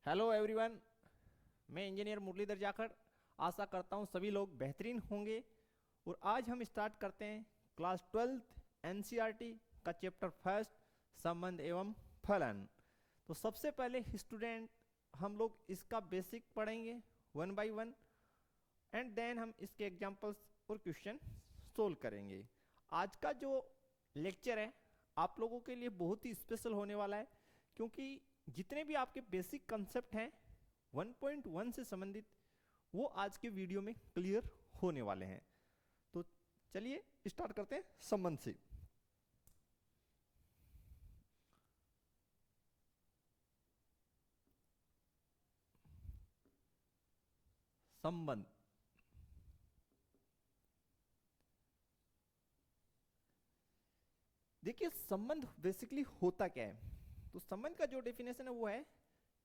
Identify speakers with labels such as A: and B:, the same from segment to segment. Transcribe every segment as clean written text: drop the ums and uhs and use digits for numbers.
A: Hello everyone. मैं engineer Muralidhar Jakhar आशा करता हूँ सभी लोग बेहतरीन होंगे। और आज हम स्टार्ट करते हैं क्लास 12th एनसीईआरटी का चैप्टर फर्स्ट, संबंध एवं फलन। तो सबसे पहले स्टूडेंट हम लोग इसका बेसिक पढ़ेंगे one by one, and then हम इसके एग्जांपल्स और क्वेश्चन सोल्व करेंगे। आज का जो लेक्चर है आप लोगों के लिए बहुत ही स्पेशल होने वाला है, क्योंकि जितने भी आपके बेसिक कंसेप्ट हैं 1.1 से संबंधित वो आज के वीडियो में क्लियर होने वाले हैं। तो चलिए स्टार्ट करते हैं संबंध से। संबंध देखिए, संबंध बेसिकली होता क्या है। तो संबंध का जो डेफिनेशन है वो है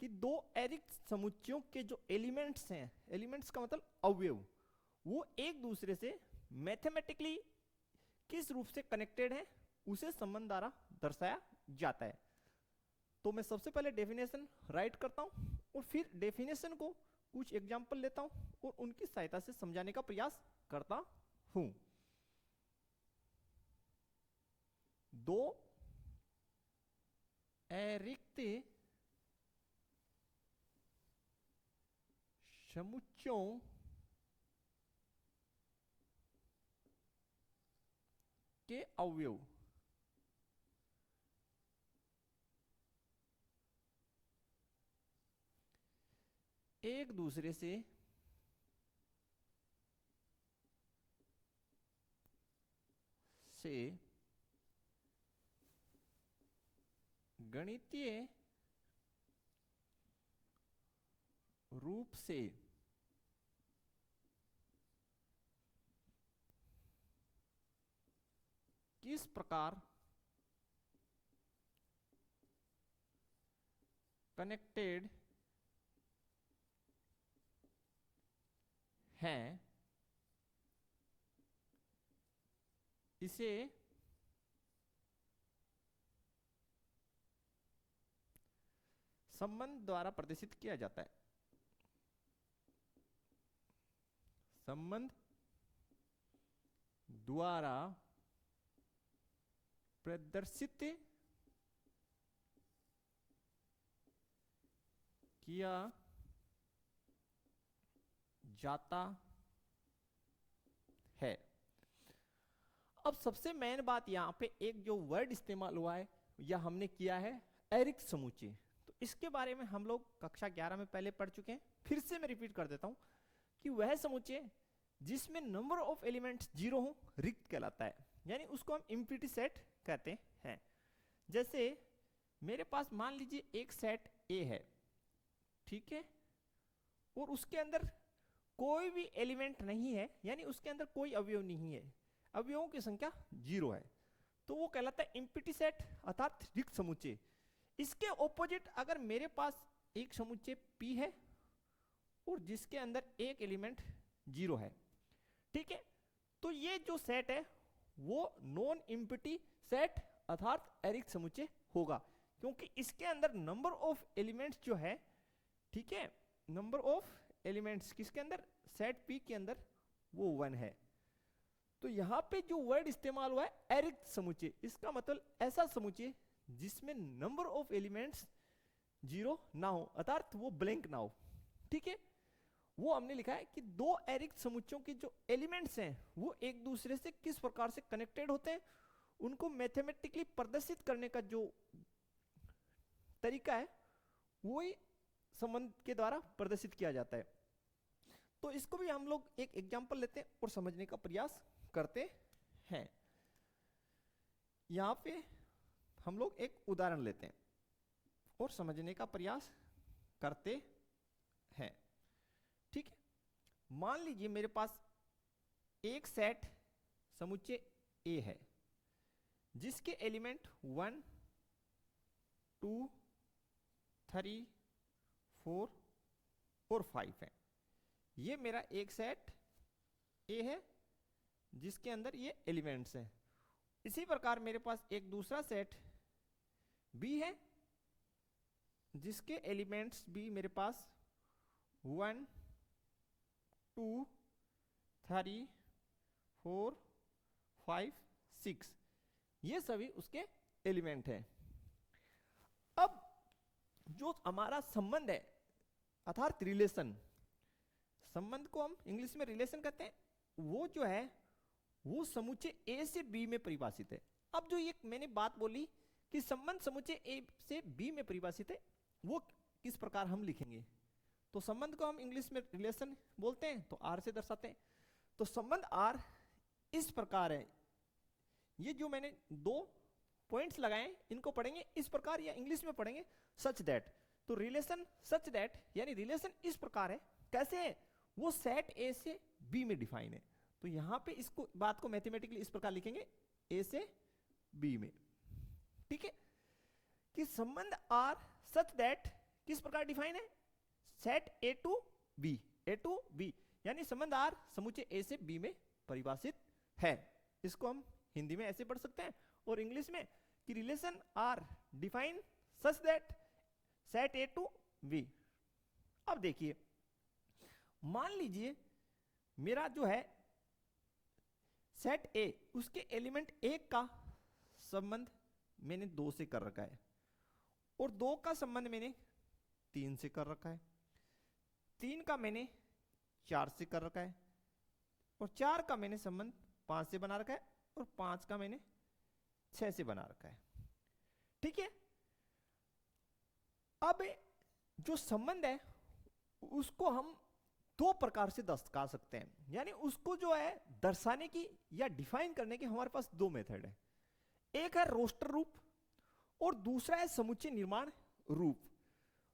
A: कि दो एरिक्त समुच्चयों के जो एलिमेंट्स हैं, एलिमेंट्स का मतलब अवयव, वो एक दूसरे से मैथमेटिकली किस रूप से कनेक्टेड है उसे संबंध द्वारा दर्शाया जाता है। तो मैं सबसे पहले डेफिनेशन राइट करता हूं और फिर डेफिनेशन को कुछ एग्जांपल लेता हूं और उनकी सहायता से समझाने का प्रयास करता हूं। दो अरिक्त समुच्चयों के अवयव एक दूसरे से गणितीय रूप से किस प्रकार कनेक्टेड हैं, इसे संबंध द्वारा प्रदर्शित किया जाता है। संबंध द्वारा प्रदर्शित किया जाता है। अब सबसे मेन बात यहां पे एक जो वर्ड इस्तेमाल हुआ है या हमने किया है एरिक्त समुच्चय। तो इसके बारे में हम लोग कक्षा 11 में पहले पढ़ चुके हैं, फिर से मैं रिपीट कर देता हूं कि वह समुच्चय जिसमें नंबर ऑफ एलिमेंट्स जीरो हो रिक्त कहलाता है, यानी उसको हम एम्प्टी सेट कहते हैं। जैसे मेरे पास मान लीजिए एक सेट ए है, ठीक है, और उसके अंदर कोई भी एलिमेंट नहीं है, यानी उसके अंदर कोई अवयव नहीं है, अवयवों की संख्या जीरो है, तो वो कहलाता है एम्प्टी सेट अर्थात रिक्त समुच्चय। इसके ऑपोजिट अगर मेरे पास एक समुच्चय P है और जिसके अंदर एक एलिमेंट जीरो है, ठीक है, तो ये जो सेट है वो नॉन एम्प्टी सेट अर्थात एरिक्त समुच्चय होगा, क्योंकि इसके अंदर नंबर ऑफ एलिमेंट्स जो है, ठीक है, नंबर ऑफ एलिमेंट्स किसके अंदर, सेट P के अंदर, वो 1 है। तो यहां पे जो वर्ड इस्तेमाल हुआ है एरिक्त समुच्चय, इसका मतलब ऐसा समुच्चय जिसमें नंबर ऑफ एलिमेंट्स जीरो ना हो अर्थात वो ब्लैंक ना हो, ठीक है। वो हमने लिखा है कि दो एरिक्त समुच्चयों के जो एलिमेंट्स हैं वो एक दूसरे से किस प्रकार से कनेक्टेड होते हैं, उनको मैथमेटिकली प्रदर्शित करने का जो तरीका है वही संबंध के द्वारा प्रदर्शित किया जाता है। तो इसको भी हम लोग एक एग्जांपल लेते हैं और समझने का प्रयास करते हैं। यहां पे हम लोग एक उदाहरण लेते हैं और समझने का प्रयास करते हैं, ठीक है। मान लीजिए मेरे पास एक सेट समुच्चय ए है जिसके एलिमेंट 1 2 3 4 और 5 है। ये मेरा एक सेट ए है जिसके अंदर ये एलिमेंट्स हैं। इसी प्रकार मेरे पास एक दूसरा सेट बी है जिसके एलिमेंट्स भी मेरे पास 1 2 3 4 5 6 ये सभी उसके एलिमेंट हैं। अब जो हमारा संबंध है अर्थात रिलेशन, संबंध को हम इंग्लिश में रिलेशन कहते हैं, वो जो है वो समुच्चय ए से बी में परिभाषित है। अब जो ये मैंने बात बोली कि संबंध समुच्चय ए से बी में परिभाषित है, वो किस प्रकार हम लिखेंगे? तो संबंध को हम इंग्लिश में रिलेशन बोलते हैं, तो आर से दर्शाते हैं। तो संबंध आर इस प्रकार है, ये जो मैंने दो पॉइंट्स लगाए इनको पढ़ेंगे इस प्रकार या इंग्लिश में पढ़ेंगे सच दैट। तो रिलेशन सच दैट यानी रिलेशन इस प्रकार है, कैसे है? वो सेट ए से बी में डिफाइन है। तो यहां पे इसको बात को मैथमेटिकली इस प्रकार लिखेंगे ए से बी में, ठीक है? कि संबंध आर सच दैट किस प्रकार डिफाइन है? सेट ए टू बी यानी संबंध आर समुच्चय ए से बी में परिभाषित है। इसको हम हिंदी में ऐसे पढ़ सकते हैं और इंग्लिश में कि relation R define such that set A to B. अब देखिए, मान लीजिए मेरा जो है सेट ए, उसके एलिमेंट एक का संबंध मैंने 2 से कर रखा है और 2 का संबंध मैंने 3 से कर रखा है, 3 का मैंने 4 से कर रखा है और 4 का मैंने संबंध 5 से बना रखा है और 5 का मैंने 6 से बना रखा है, ठीक है? अब जो संबंध है उसको हम 2 प्रकार से दर्शा सकते हैं, यानी उसको जो है दर्शाने की या डिफाइन करने के हमारे पास 2 मेथड है। एक है रोस्टर रूप और दूसरा है समुच्चय निर्माण रूप।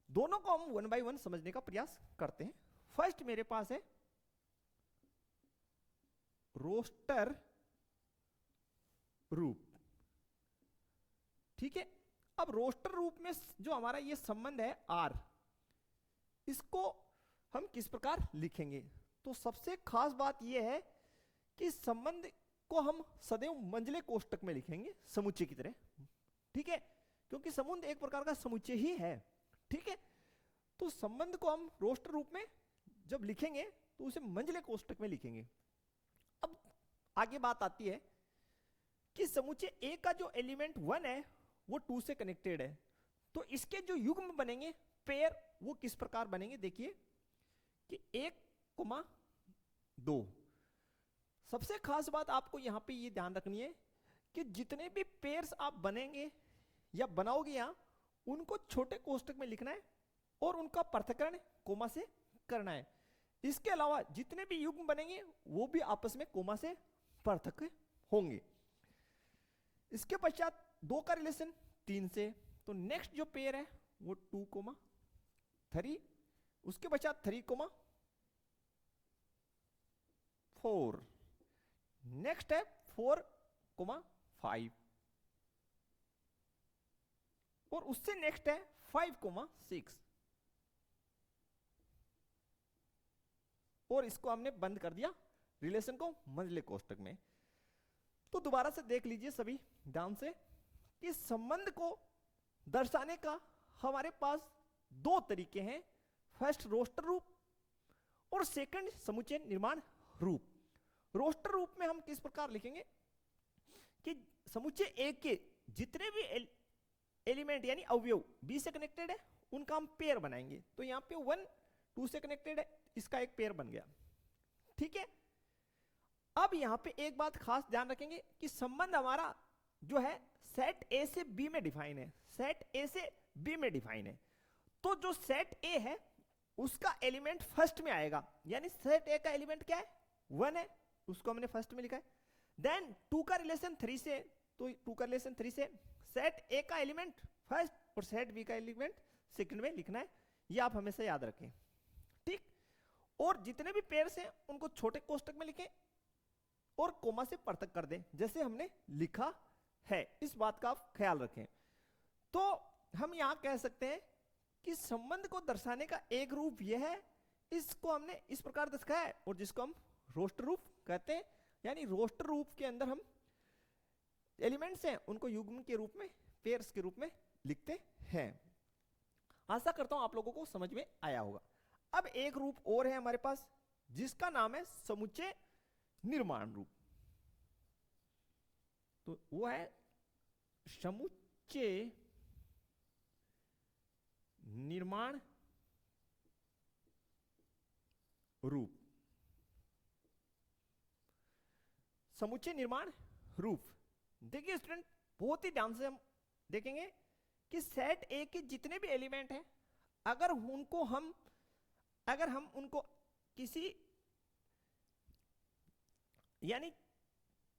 A: दोनों को हम 1 बाय 1 समझने का प्रयास करते हैं। फर्स्ट मेरे पास है रोस्टर रूप, ठीक है? अब रोस्टर रूप में जो हमारा ये संबंध है आर, इसको हम किस प्रकार लिखेंगे? तो सबसे खास बात यह है कि संबंध को हम सदैव मंझले कोष्टक में लिखेंगे समुच्चय की तरह, ठीक है? क्योंकि संबंध एक प्रकार का समुच्चय ही है, ठीक है? तो संबंध को हम रोस्टर रूप में जब लिखेंगे तो उसे मंझले कोष्टक में लिखेंगे। अब आगे बात आती है कि समुच्चय ए का जो एलिमेंट 1 है वो 2 से कनेक्टेड है, तो इसके जो युग्म बनेंगे पेयर वो किस प्रकार बनेंगे? देखिए कि 1,2। सबसे खास बात आपको यहां पे ये ध्यान रखनी है कि जितने भी पेयर्स आप बनेंगे या बनाओगे यहां, उनको छोटे कोष्टक में लिखना है और उनका पृथक्करण कोमा से करना है। इसके अलावा जितने भी युग्म बनेंगे वो भी आपस में कोमा से पृथक होंगे। इसके पश्चात 2 का रिलेशन 3 से, तो नेक्स्ट जो पेयर है वो 2,3, उसके पश्चात 3,4, नेक्स्ट है 4,5 और उससे नेक्स्ट है 5,6 और इसको हमने बंद कर दिया रिलेशन को मंझले कोष्टक में। तो दोबारा से देख लीजिए सभी ध्यान से कि संबंध को दर्शाने का हमारे पास 2 तरीके हैं, फर्स्ट रोस्टर रूप और सेकंड समुच्चय निर्माण रूप। रोस्टर रूप में हम किस प्रकार लिखेंगे कि समुच्चय ए के जितने भी एलिमेंट यानी अवयव बी से कनेक्टेड है उनका हम पेयर बनाएंगे। तो यहां पे 1 2 से कनेक्टेड है, इसका एक पेयर बन गया, ठीक है? अब यहां पे एक बात खास ध्यान रखेंगे कि संबंध हमारा जो है सेट ए से बी में डिफाइन है, सेट ए से बी में डिफाइन है। तो जो सेट ए है उसका एलिमेंट फर्स्ट में आएगा, यानी सेट ए का एलिमेंट क्या है? 1 है, उसको हमने फर्स्ट में लिखा है। देन 2 का रिलेशन 3 से, तो 2 का रिलेशन 3 से सेट ए का एलिमेंट फर्स्ट और सेट बी का एलिमेंट सेकंड में लिखना है, ये आप हमेशा याद रखें, ठीक? और जितने भी पेयर्स हैं उनको छोटे कोष्टक में लिखें और कोमा से पृथक कर दें जैसे हमने लिखा है, इस बात का आप ख्याल रखें। तो हम यहां कह सकते हैं कि संबंध को दर्शाने का एक रूप यह है, इसको हमने इस प्रकार दर्शाया है और जिसको हम रोस्टर रूप कहते हैं। यानी रोस्टर रूप के अंदर हम एलिमेंट्स हैं उनको युग्म के रूप में, पेयर्स के रूप में लिखते हैं। आशा करता हूं आप लोगों को समझ में आया होगा। अब एक रूप और है हमारे पास जिसका नाम है समुच्चय निर्माण रूप। तो वो है समुच्चय निर्माण रूप। समुच्चय निर्माण रूप, देखिए स्टूडेंट बहुत ही ध्यान से हम देखेंगे कि सेट ए के जितने भी एलिमेंट हैं अगर हम उनको किसी यानी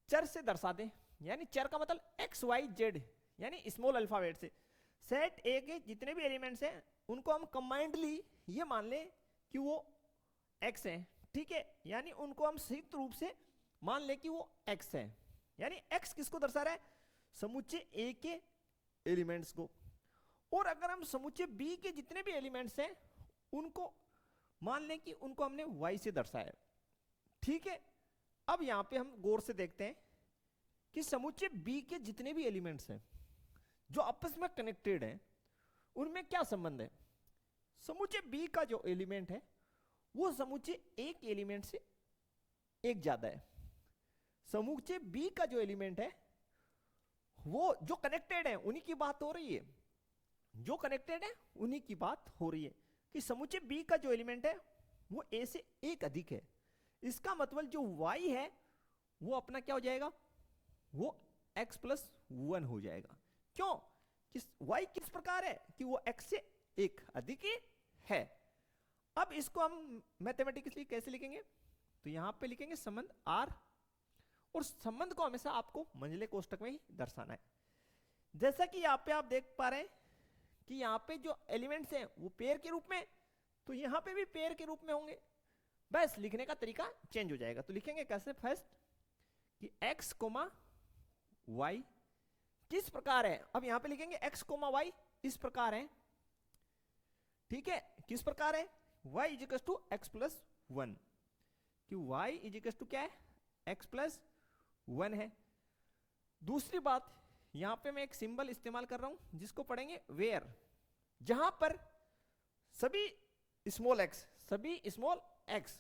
A: चर से दर्शा दें, यानी चर का मतलब एक्स वाई जेड यानी स्मॉल अल्फाबेट से, सेट ए के जितने भी एलिमेंट्स हैं उनको हम कंबाइंडली ये मान लें कि वो एक्स है, ठीक है, यानी उनको हम संयुक्त रूप से मान लें कि वो एक्स है। यानी एक्स किसको दर्शा रहा है? समुच्चय ए के एलिमेंट्स को। और अगर हम समुच्चय बी के जितने भी एलिमेंट्स हैं उनको मान लें कि उनको हमने वाई से दर्शाया, ठीक है। अब यहां पे हम गौर से देखते हैं कि समुच्चय बी के जितने भी एलिमेंट्स हैं जो आपस में कनेक्टेड हैं उनमें क्या संबंध है? समुच्चय बी का जो एलिमेंट है वो समुच्चय ए के एलिमेंट से एक ज्यादा है। समुच्चय बी का जो एलिमेंट है वो जो कनेक्टेड है उन्हीं की बात हो रही है, जो कनेक्टेड है उन्हीं की बात हो रही है कि समुच्चय बी का जो एलिमेंट है वो ए से एक अधिक है। इसका मतलब जो y है वो अपना क्या हो जाएगा? वो x प्लस 1 हो जाएगा। क्यों? y किस प्रकार है कि वो x से एक अधिक ही है। अब इसको हम मैथमेटिकली कैसे लिखेंगे? तो यहां पे लिखेंगे संबंध r, और संबंध को हमेशा आपको मंझले कोष्टक में ही दर्शाना है। जैसा कि यहां पे आप देख पा रहे हैं कि यहां पे जो एलिमेंट्स हैं वो पेयर के रूप में, तो यहां पे भी पेयर के रूप में होंगे, बस लिखने का तरीका चेंज हो जाएगा। तो लिखेंगे कैसे? फर्स्ट कि x कोमा y किस प्रकार है। अब यहां पे लिखेंगे x कोमा y इस प्रकार है, ठीक है। किस प्रकार है? y is equal to x plus 1, कि y इज इक्वल टू क्या है? x प्लस 1 है। दूसरी बात, यहां पे मैं एक सिंबल इस्तेमाल कर रहा हूं जिसको पढ़ेंगे वेयर, जहां पर सभी स्मॉल x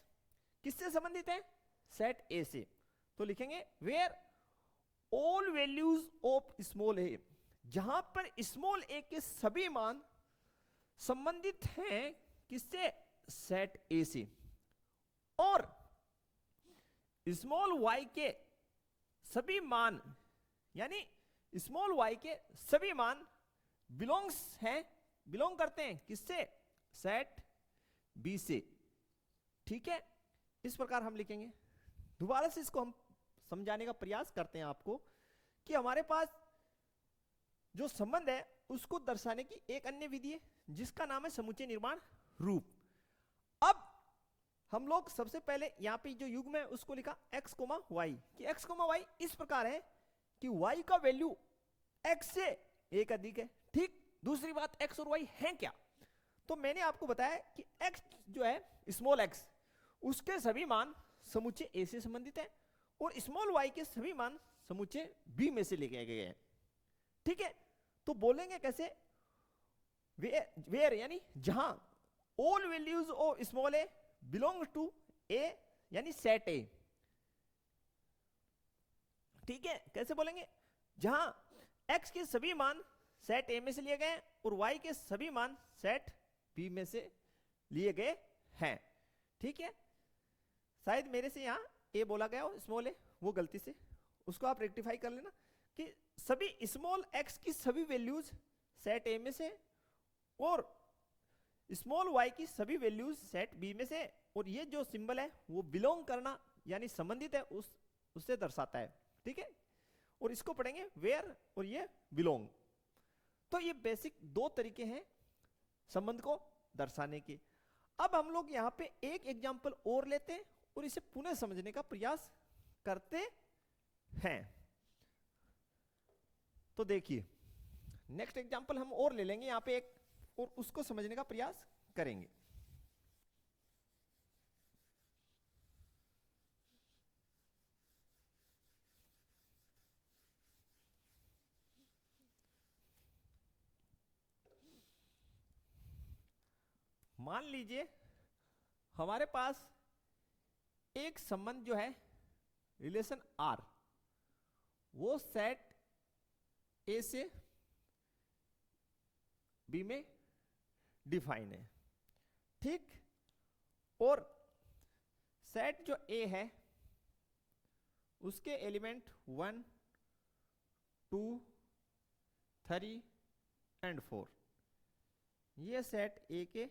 A: किससे संबंधित है? सेट ए से। तो लिखेंगे where all values of small a, जहां पर स्मॉल ए के सभी मान संबंधित हैं किससे? सेट ए से। और स्मॉल y के सभी मान यानी स्मॉल y के सभी मान बिलोंग करते हैं किससे? सेट बी से, ठीक है। इस प्रकार हम लिखेंगे। दोबारा से इसको हम समझाने का प्रयास करते हैं आपको कि हमारे पास जो संबंध है उसको दर्शाने की एक अन्य विधि है जिसका नाम है समुच्चय निर्माण रूप। अब हम लोग सबसे पहले यहां पे जो युग्म है उसको लिखा x कोमा वाई, कि x कोमा वाई इस प्रकार है कि y का वैल्यू x से एक अधिक है, ठीक। दूसरी बात, x और y हैं क्या? तो मैंने आपको बताया कि x जो है स्मॉल x, उसके सभी मान समुच्चय ए से संबंधित है और स्मॉल y के सभी मान समुच्चय बी में से लिए गए हैं, ठीक है। तो बोलेंगे कैसे? वेयर यानी जहां all values of small a belong to A यानी सेट ए, ठीक है। कैसे बोलेंगे? जहां x के सभी मान सेट ए में से लिए गए और y के सभी मान सेट बी में से लिए गए हैं, ठीक है। शायद मेरे से यहां ए बोला गया हो स्मॉल ए, वो गलती से, उसको आप रेक्टिफाई कर लेना कि सभी स्मॉल x की सभी वैल्यूज सेट ए में से और स्मॉल y की सभी वैल्यूज सेट बी में से, और ये जो सिंबल है वो बिलोंग करना यानी संबंधित है उससे दर्शाता है, ठीक है। और इसको पढ़ेंगे वेयर और ये बिलोंग। तो ये बेसिक दो तरीके हैं संबंध को दर्शाने के। अब हम लोग यहां पे एक एग्जांपल और लेते हैं और इसे पुनः समझने का प्रयास करते हैं। तो देखिए नेक्स्ट एग्जांपल हम और ले लेंगे यहां पे एक, और उसको समझने का प्रयास करेंगे। मान लीजिए हमारे पास एक संबंध जो है रिलेशन आर, वो सेट ए से बी में डिफाइन है, ठीक। और सेट जो ए है उसके एलिमेंट 1, 2, 3 एंड 4, ये सेट ए के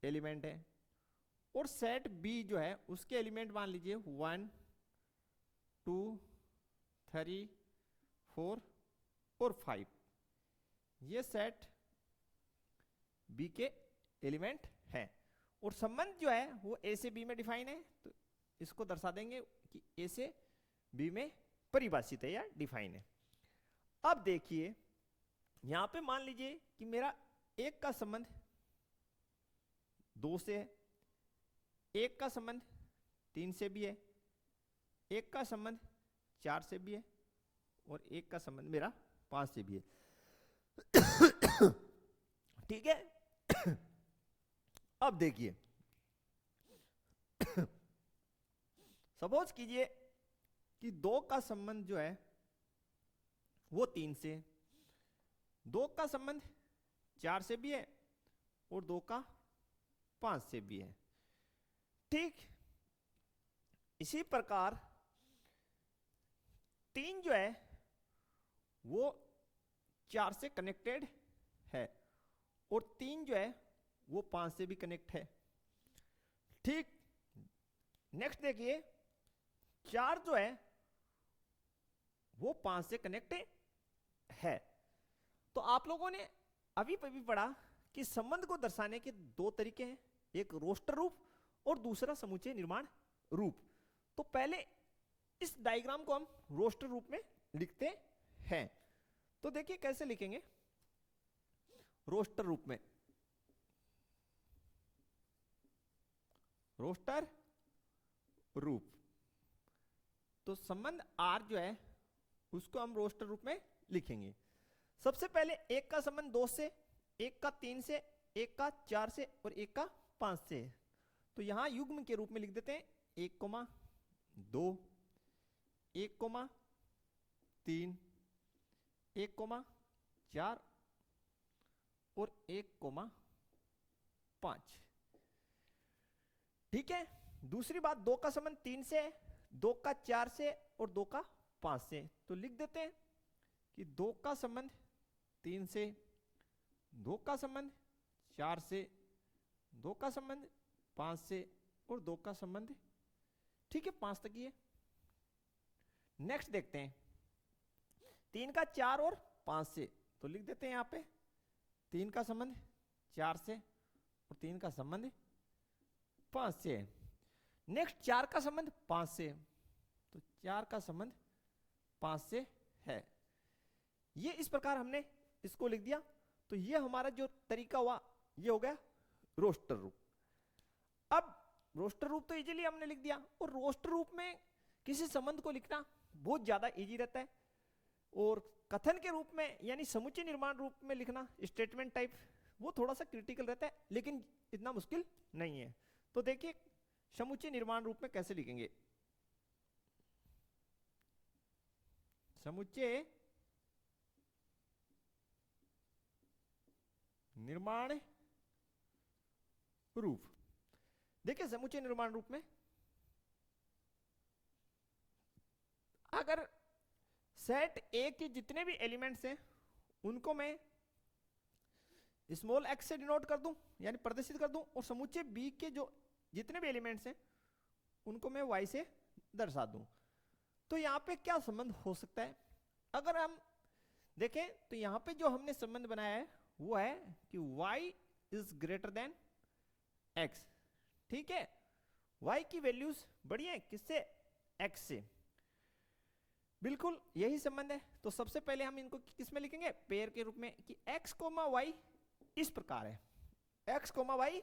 A: एलिमेंट है। और सेट बी जो है उसके एलिमेंट मान लीजिए 1, 2, 3, 4 और 5, ये सेट बी के एलिमेंट हैं। और संबंध जो है वो ए से बी में डिफाइन है, तो इसको दर्शा देंगे कि ए से बी में परिभाषित है या डिफाइन है। अब देखिए यहां पे मान लीजिए कि मेरा एक का संबंध 2 से है, एक का संबंध 3 से भी है, एक का संबंध 4 से भी है और एक का संबंध मेरा 5 से भी है, ठीक है। अब देखिए सपोज कीजिए कि 2 का संबंध जो है वो 3 से, 2 का संबंध 4 से भी है और 2 का 5 से भी है, ठीक। इसी प्रकार 3 जो है वो 4 से कनेक्टेड है और 3 जो है वो 5 से भी कनेक्ट है, ठीक। नेक्स्ट देखिए 4 जो है वो 5 से कनेक्टेड है। तो आप लोगों ने अभी पढ़ा कि संबंध को दर्शाने के 2 तरीके हैं, एक रोस्टर रूप और दूसरा समुच्चय निर्माण रूप। तो पहले इस डायग्राम को हम रोस्टर रूप में लिखते हैं। तो देखिए कैसे लिखेंगे रोस्टर रूप में। रोस्टर रूप, तो संबंध आर जो है उसको हम रोस्टर रूप में लिखेंगे। सबसे पहले एक का संबंध 2 से, एक का 3 से, एक का 4 से और एक का 5 से। तो यहां युग्म के रूप में लिख देते हैं 1,2, 1,3, 1,4 और 1,5, ठीक है। दूसरी बात 2 का संबंध 3 से, 2 का 4 से और 2 का 5 से। तो लिख देते हैं कि 2 का संबंध 3 से, 2 का संबंध 4 से, 2 का संबंध 5 से और 2 का संबंध, ठीक है, 5 तक ही है। नेक्स्ट देखते हैं 3 का 4 और 5 से। तो लिख देते हैं यहां पे 3 का संबंध 4 से और 3 का संबंध 5 से है। नेक्स्ट 4 का संबंध 5 से, तो 4 का संबंध 5 से है। ये इस प्रकार हमने इसको लिख दिया। तो ये हमारा जो तरीका हुआ ये हो गया रोस्टर रूप। अब रोस्टर रूप तो इजीली हमने लिख दिया, और रोस्टर रूप में किसी संबंध को लिखना बहुत ज्यादा इजी रहता है, और कथन के रूप में यानी समुच्चय निर्माण रूप में लिखना स्टेटमेंट टाइप वो थोड़ा सा क्रिटिकल रहता है, लेकिन इतना मुश्किल नहीं है। तो देखिए समुच्चय निर्माण रूप में कैसे लिखेंगे। समुच्चय निर्माण रूप, देखिए समुच्चय निर्माण रूप में अगर सेट ए के जितने भी एलिमेंट्स हैं उनको मैं स्मॉल एक्स से डिनोट कर दूं यानी प्रदर्शित कर दूं, और समुच्चय बी के जो जितने भी एलिमेंट्स हैं उनको मैं वाई से दर्शा दूं। तो यहां पे क्या संबंध हो सकता है? अगर हम देखें तो यहां पे जो हमने संबंध बनाया है वो है कि y is greater than x, ठीक है। y की वैल्यूज बड़ी है किससे? x से। बिल्कुल यही संबंध है। तो सबसे पहले हम इनको किस में लिखेंगे? पेयर के रूप में, कि x, y इस प्रकार है, x, y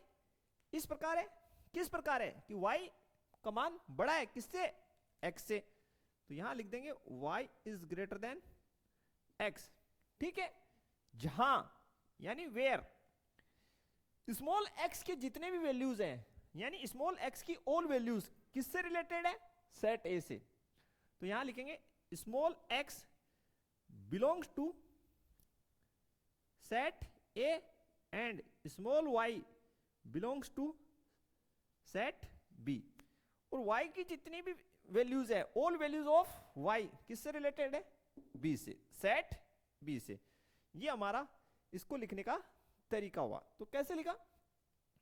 A: इस प्रकार है। किस प्रकार है? कि y का मान बड़ा है किससे? x से। तो यहां लिख देंगे y is greater than x, ठीक है। जहां यानी वेयर स्मॉल एक्स के जितने भी वैल्यूज हैं, यानी स्मॉल एक्स की ऑल वैल्यूज किससे रिलेटेड है, सेट ए से। तो यहां लिखेंगे small x belongs to set A and small y belongs to set B. और y की जितनी भी वैल्यूज है, ऑल वैल्यूज ऑफ y किससे रिलेटेड है, b से, सेट b से। ये हमारा इसको लिखने का तरीका हुआ। तो कैसे लिखा,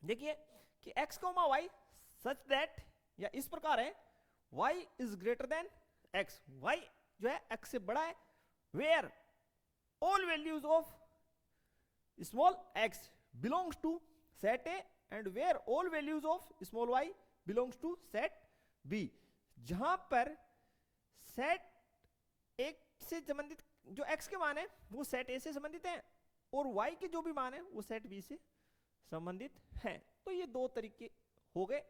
A: देखिए कि x, y सच दैट, या इस प्रकार है y is greater than x, y जो है x से बड़ा है, where all values of small x belongs to set a and where all values of small y belongs to set b। जहां पर सेट एक से संबंधित जो x के मान है वो सेट a से संबंधित है, और y के जो भी मान है वो सेट b से संबंधित है। तो ये दो तरीके हो गए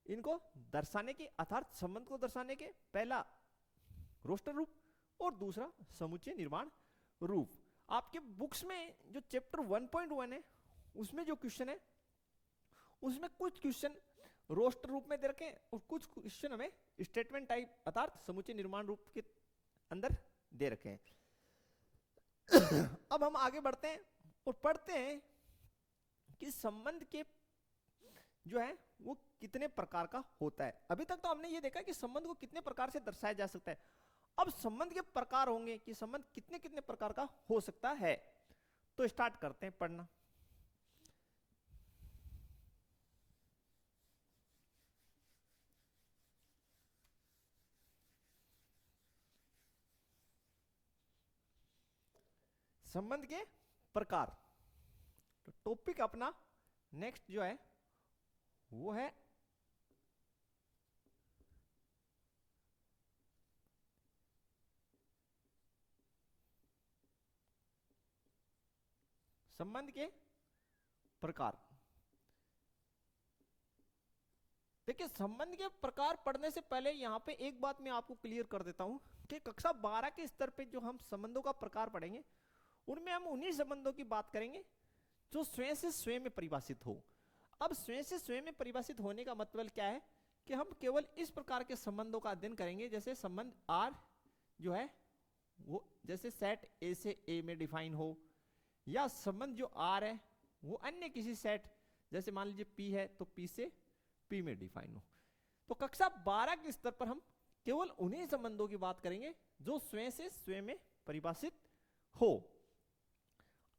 A: इनको दर्शाने के, अर्थात संबंध को दर्शाने के। पहला रोस्टर रूप और दूसरा समुच्चय निर्माण रूप। आपके बुक्स में जो चैप्टर 1.1 है उसमें जो क्वेश्चन है उसमें कुछ क्वेश्चन रोस्टर रूप में दे रखे हैं और कुछ क्वेश्चन हमें स्टेटमेंट टाइप अर्थात समुच्चय निर्माण रूप के अंदर दे रखे हैं। अब हम आगे बढ़ते हैं और पढ़ते हैं कि संबंध के जो है वो कितने प्रकार का होता है। अभी तक तो हमने ये देखा कि संबंध को कितने प्रकार से दर्शाया जा सकता है। अब संबंध के प्रकार होंगे कि संबंध कितने कितने प्रकार का हो सकता है। तो स्टार्ट करते हैं पढ़ना। संबंध के प्रकार, तो टॉपिक अपना नेक्स्ट जो है वो है संबंध के प्रकार। देखिए संबंध के प्रकार पढ़ने से पहले यहां पे एक बात मैं आपको क्लियर कर देता हूं कि कक्षा 12 के स्तर पे जो हम संबंधों का प्रकार पढ़ेंगे उनमें हम उन्हीं संबंधों की बात करेंगे जो स्वयं से स्वयं में परिभाषित हो। अब स्वयं से स्वयं में परिभाषित होने का मतलब क्या है कि हम केवल इस प्रकार के संबंधों का अध्ययन करेंगे, जैसे संबंध R जो है वो जैसे सेट A से A में डिफाइन हो, या संबंध जो R है वो अन्य किसी सेट जैसे मान लीजिए P है तो P से P में डिफाइन हो। तो कक्षा 12 के स्तर पर हम केवल उन्हीं संबंधों की बात करेंगे जो स्वयं से स्वयं में परिभाषित हो।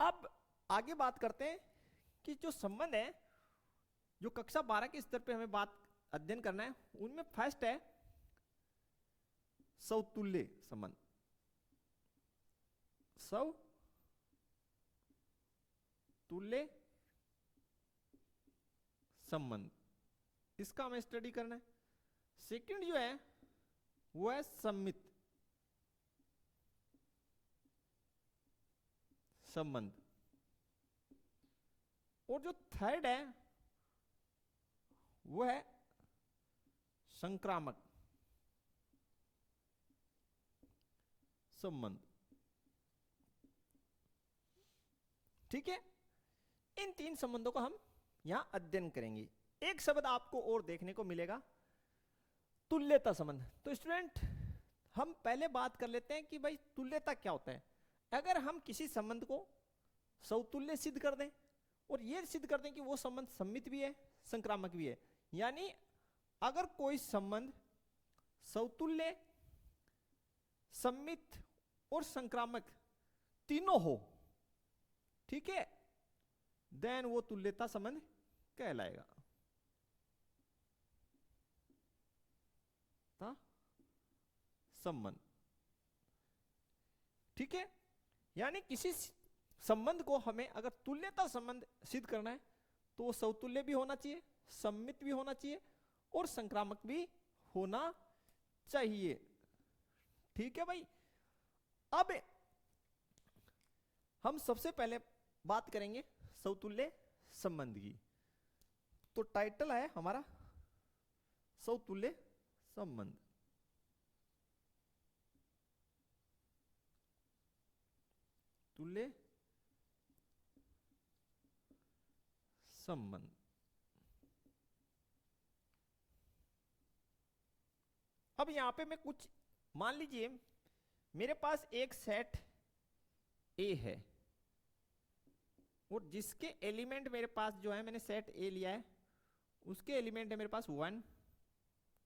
A: अब आगे बात करते हैं कि जो संबंध है जो कक्षा 12 के स्तर पे हमें बात अध्ययन करना है उनमें फर्स्ट है समतुल्य संबंध। समतुल्य संबंध, इसका हमें स्टडी करना है। सेकंड जो है वो है सम्मित संबंध, और जो थर्ड है वो है संक्रामक संबंध। ठीक है, इन तीन संबंधों को हम यहां अध्ययन करेंगे। एक शब्द आपको और देखने को मिलेगा, तुल्यता संबंध। तो स्टूडेंट हम पहले बात कर लेते हैं कि भाई तुल्यता क्या होता है। अगर हम किसी संबंध को समतुल्य सिद्ध कर दें और ये सिद्ध कर दें कि वो संबंध सम्मित भी है संक्रामक भी है, यानी अगर कोई संबंध समतुल्य, सम्मित और संक्रामक तीनों हो, ठीक है, देन वो तुल्यता संबंध कहलाएगा। संबंध, ठीक है, यानी किसी संबंध को हमें अगर तुल्यता संबंध सिद्ध करना है तो वो समतुल्य भी होना चाहिए, सम्मित भी होना चाहिए और संक्रामक भी होना चाहिए। ठीक है भाई। अब हम सबसे पहले बात करेंगे समतुल्य संबंध की। तो टाइटल है हमारा समतुल्य संबंध। तुल्य संबंध। अब यहां पे मैं कुछ मान लीजिए मेरे पास एक सेट ए है और जिसके एलिमेंट मेरे पास जो है, मैंने सेट ए लिया है, उसके एलिमेंट है मेरे पास 1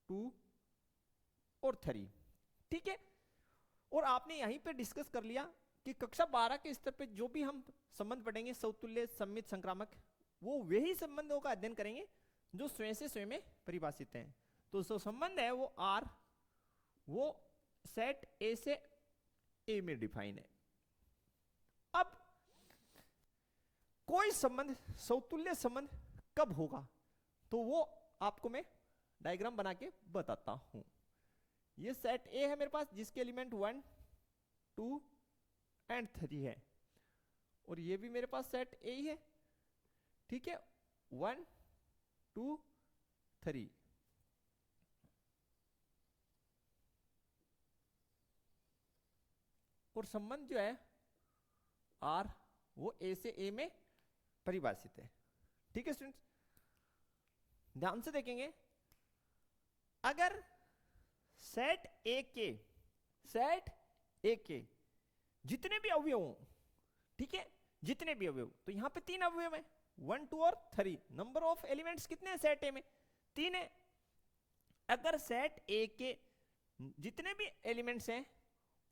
A: 2 और 3। ठीक है, और आपने यहीं पे डिस्कस कर लिया कि कक्षा 12 के स्तर पे जो भी हम संबंध पढ़ेंगे समतुल्य, सममित, संक्रामक, वो वही संबंधों का अध्ययन करेंगे जो स्वयं से स्वयं में परिभाषित हैं। तो जो संबंध है वो आर, वो सेट ए से ए में डिफाइन है। अब कोई संबंध समतुल्य संबंध कब होगा, तो वो आपको मैं डायग्राम बना के बताता हूं। ये सेट ए है मेरे पास जिसके एलिमेंट 1 2 एंड 3 है, और ये भी मेरे पास सेट ए ही है। ठीक है, 1 2 3। और संबंध जो है आर वो ए से ए में परिभाषित है। ठीक है स्टूडेंट्स, ध्यान से देखेंगे, अगर सेट ए के जितने भी अवयव हों, ठीक है, जितने भी अवयव, तो यहां पे 3 अवयव है, 1 2 और 3। नंबर ऑफ एलिमेंट्स कितने हैं सेट ए में? 3 है। अगर सेट ए के जितने भी एलिमेंट्स हैं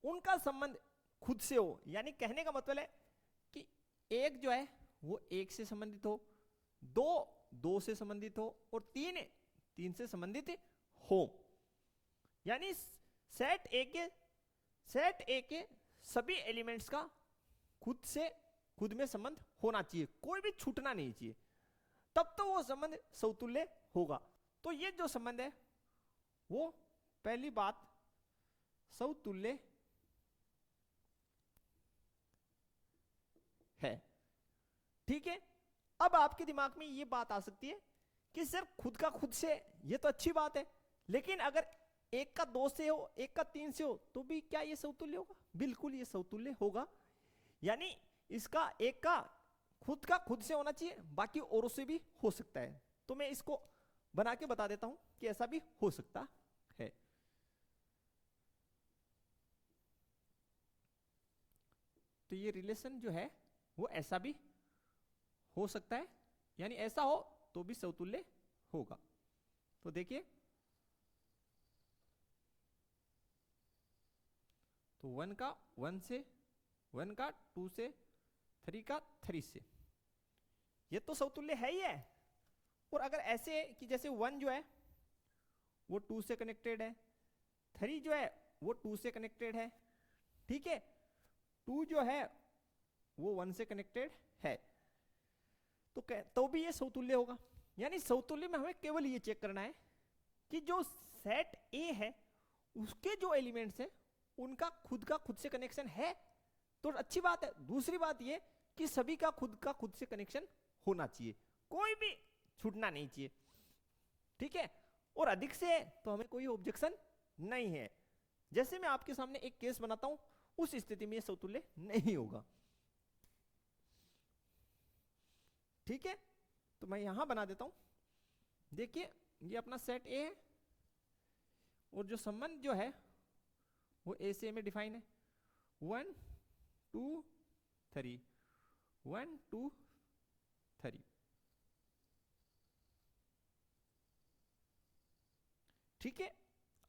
A: उनका संबंध खुद से हो, यानी कहने का मतलब है कि एक जो है वो एक से संबंधित हो, दो दो से संबंधित हो, और तीन से संबंधित हो, यानी सेट ए के सभी एलिमेंट्स का खुद में संबंध होना चाहिए, कोई भी छूटना नहीं चाहिए, तब तो वो संबंध समतुल्य होगा। तो ये जो संबंध है वो पहली बात समतुल्य है। ठीक है, अब आपके दिमाग में ये बात आ सकती है कि सर खुद का खुद से, ये तो अच्छी बात है, लेकिन अगर एक का 2 से हो, एक का 3 से हो, तो भी क्या ये समतुल्य होगा? बिल्कुल ये समतुल्य होगा। यानी इसका एक का खुद से होना चाहिए, बाकी औरों से भी हो सकता है। तो मैं इसको बना के बता देता हूं कि ऐसा भी हो सकता है। तो ये रिलेशन जो है वो ऐसा भी हो सकता है, यानी ऐसा हो तो भी समतुल्य होगा। तो देखिए, तो 1 का 1 से, 1 का 2 से, 3 का 3 से, ये तो समतुल्य है ही है। और अगर ऐसे कि जैसे 1 जो है वो 2 से कनेक्टेड है, 3 जो है वो 2 से कनेक्टेड है, ठीक है, 2 जो है वो 1 से कनेक्टेड है, तो भी ये समतुल्य होगा। यानी समतुल्य में हमें केवल ये चेक करना है कि जो सेट ए है उसके जो एलिमेंट्स हैं उनका खुद से कनेक्शन है, तो अच्छी बात है। दूसरी बात ये कि सभी का खुद से कनेक्शन होना चाहिए, कोई भी छूटना नहीं चाहिए। ठीक है, और अधिक से है तो हमें कोई ऑब्जेक्शन नहीं है। जैसे मैं आपके सामने एक केस बनाता हूं, उस स्थिति में समतुल्य नहीं होगा। ठीक है, तो मैं यहां बना देता हूं। देखिए, ये अपना सेट ए है और जो संबंध जो है वो ए से में डिफाइन है, 1 2 3, 1 2 3। ठीक है,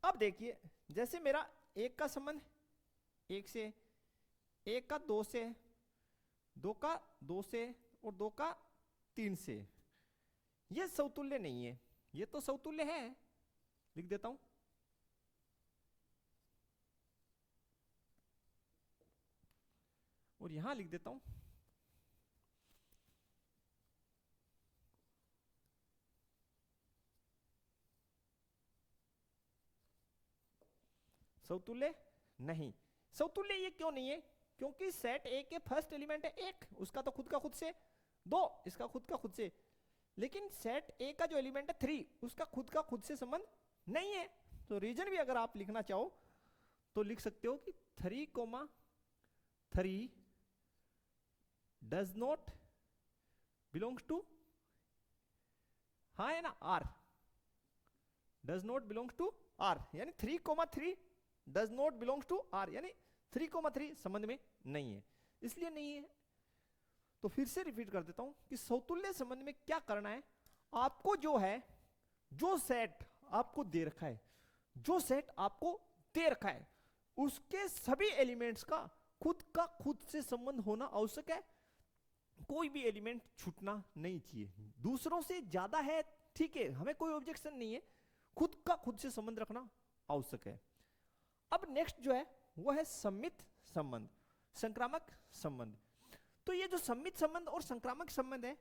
A: अब देखिए, जैसे मेरा एक का संबंध 1 से, एक का 2 से, 2 का 2 से और 2 का 3 से, ये समतुल्य नहीं है। ये तो समतुल्य है, लिख देता हूं, और यहां लिख देता हूं समतुल्य नहीं। समतुल्य ये क्यों नहीं है? क्योंकि सेट ए के फर्स्ट एलिमेंट है 1, उसका तो खुद से, 2 इसका खुद से, लेकिन सेट ए का जो एलिमेंट है 3, उसका खुद से संबंध नहीं है। तो रीजन भी अगर आप लिखना चाहो तो लिख सकते हो कि 3, 3 डज नॉट बिलोंग्स टू हाँ है ना, R does not belongs to R, यानी 3,3 does not belongs to R, यानी 3,3 संबंध में नहीं है, इसलिए नहीं है। तो फिर से रिपीट कर देता हूं कि समतुल्य संबंध में क्या करना है, आपको जो है, जो सेट आपको दे रखा है, जो सेट आपको दे रखा है, उसके सभी एलिमेंट्स का खुद से संबंध होना आवश्यक है। कोई भी एलिमेंट छूटना नहीं चाहिए, दूसरों से ज्यादा है ठीक है, हमें कोई ऑब्जेक्शन नहीं है, खुद का खुद से संबंध रखना आवश्यक है। अब नेक्स्ट जो है वो है सम्मित संबंध, संक्रामक संबंध। तो ये जो सम्मित संबंध और संक्रामक संबंध है,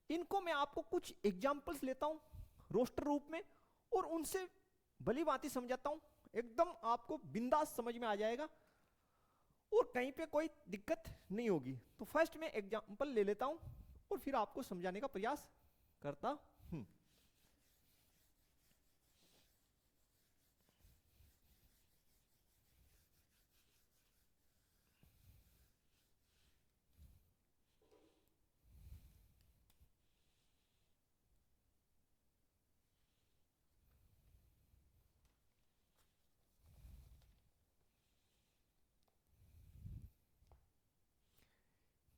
A: इनको मैं आपको कुछ एग्जांपल्स लेता हूं रोस्टर रूप में और उनसे भली भांति समझाता हूं, एकदम आपको बिंदास समझ में आ जाएगा और कहीं पे कोई दिक्कत नहीं होगी। तो फर्स्ट मैं एग्जांपल ले लेता हूं और फिर आपको समझाने का प्रयास करता हूं।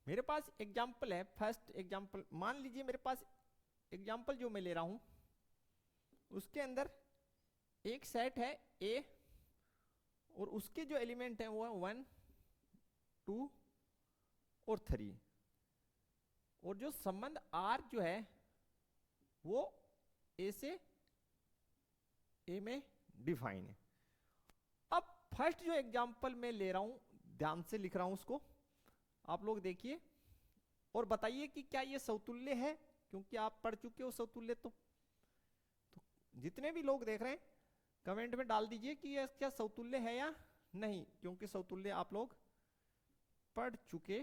A: मेरे पास एग्जाम्पल है, फर्स्ट एग्जाम्पल मान लीजिए, मेरे पास एग्जाम्पल जो मैं ले रहा हूं उसके अंदर एक सेट है ए और उसके जो एलिमेंट है वो है 1, 2 और 3 और जो संबंध आर जो है वो ए से ए में डिफाइन है। अब फर्स्ट जो एग्जाम्पल मैं ले रहा हूं, ध्यान से लिख रहा हूं उसको, आप लोग देखिए और बताइए कि क्या ये समतुल्य है, क्योंकि आप पढ़ चुके हो समतुल्य। तो जितने भी लोग देख रहे हैं कमेंट में डाल दीजिए कि ये क्या समतुल्य है या नहीं, क्योंकि समतुल्य आप लोग पढ़ चुके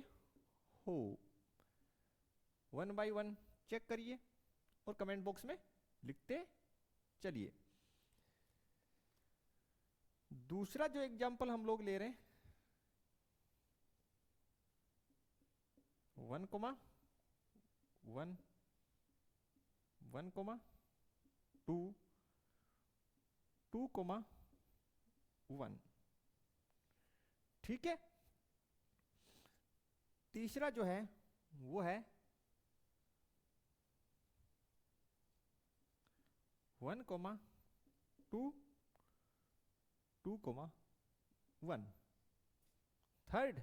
A: हो। 1 बाय 1 चेक करिए और कमेंट बॉक्स में लिखते चलिए। दूसरा जो एग्जाम्पल हम लोग ले रहे हैं 1, 1, 1, 2, 2, 1, ठीक है। तीसरा जो है वो है 1, 2, 2, 1। थर्ड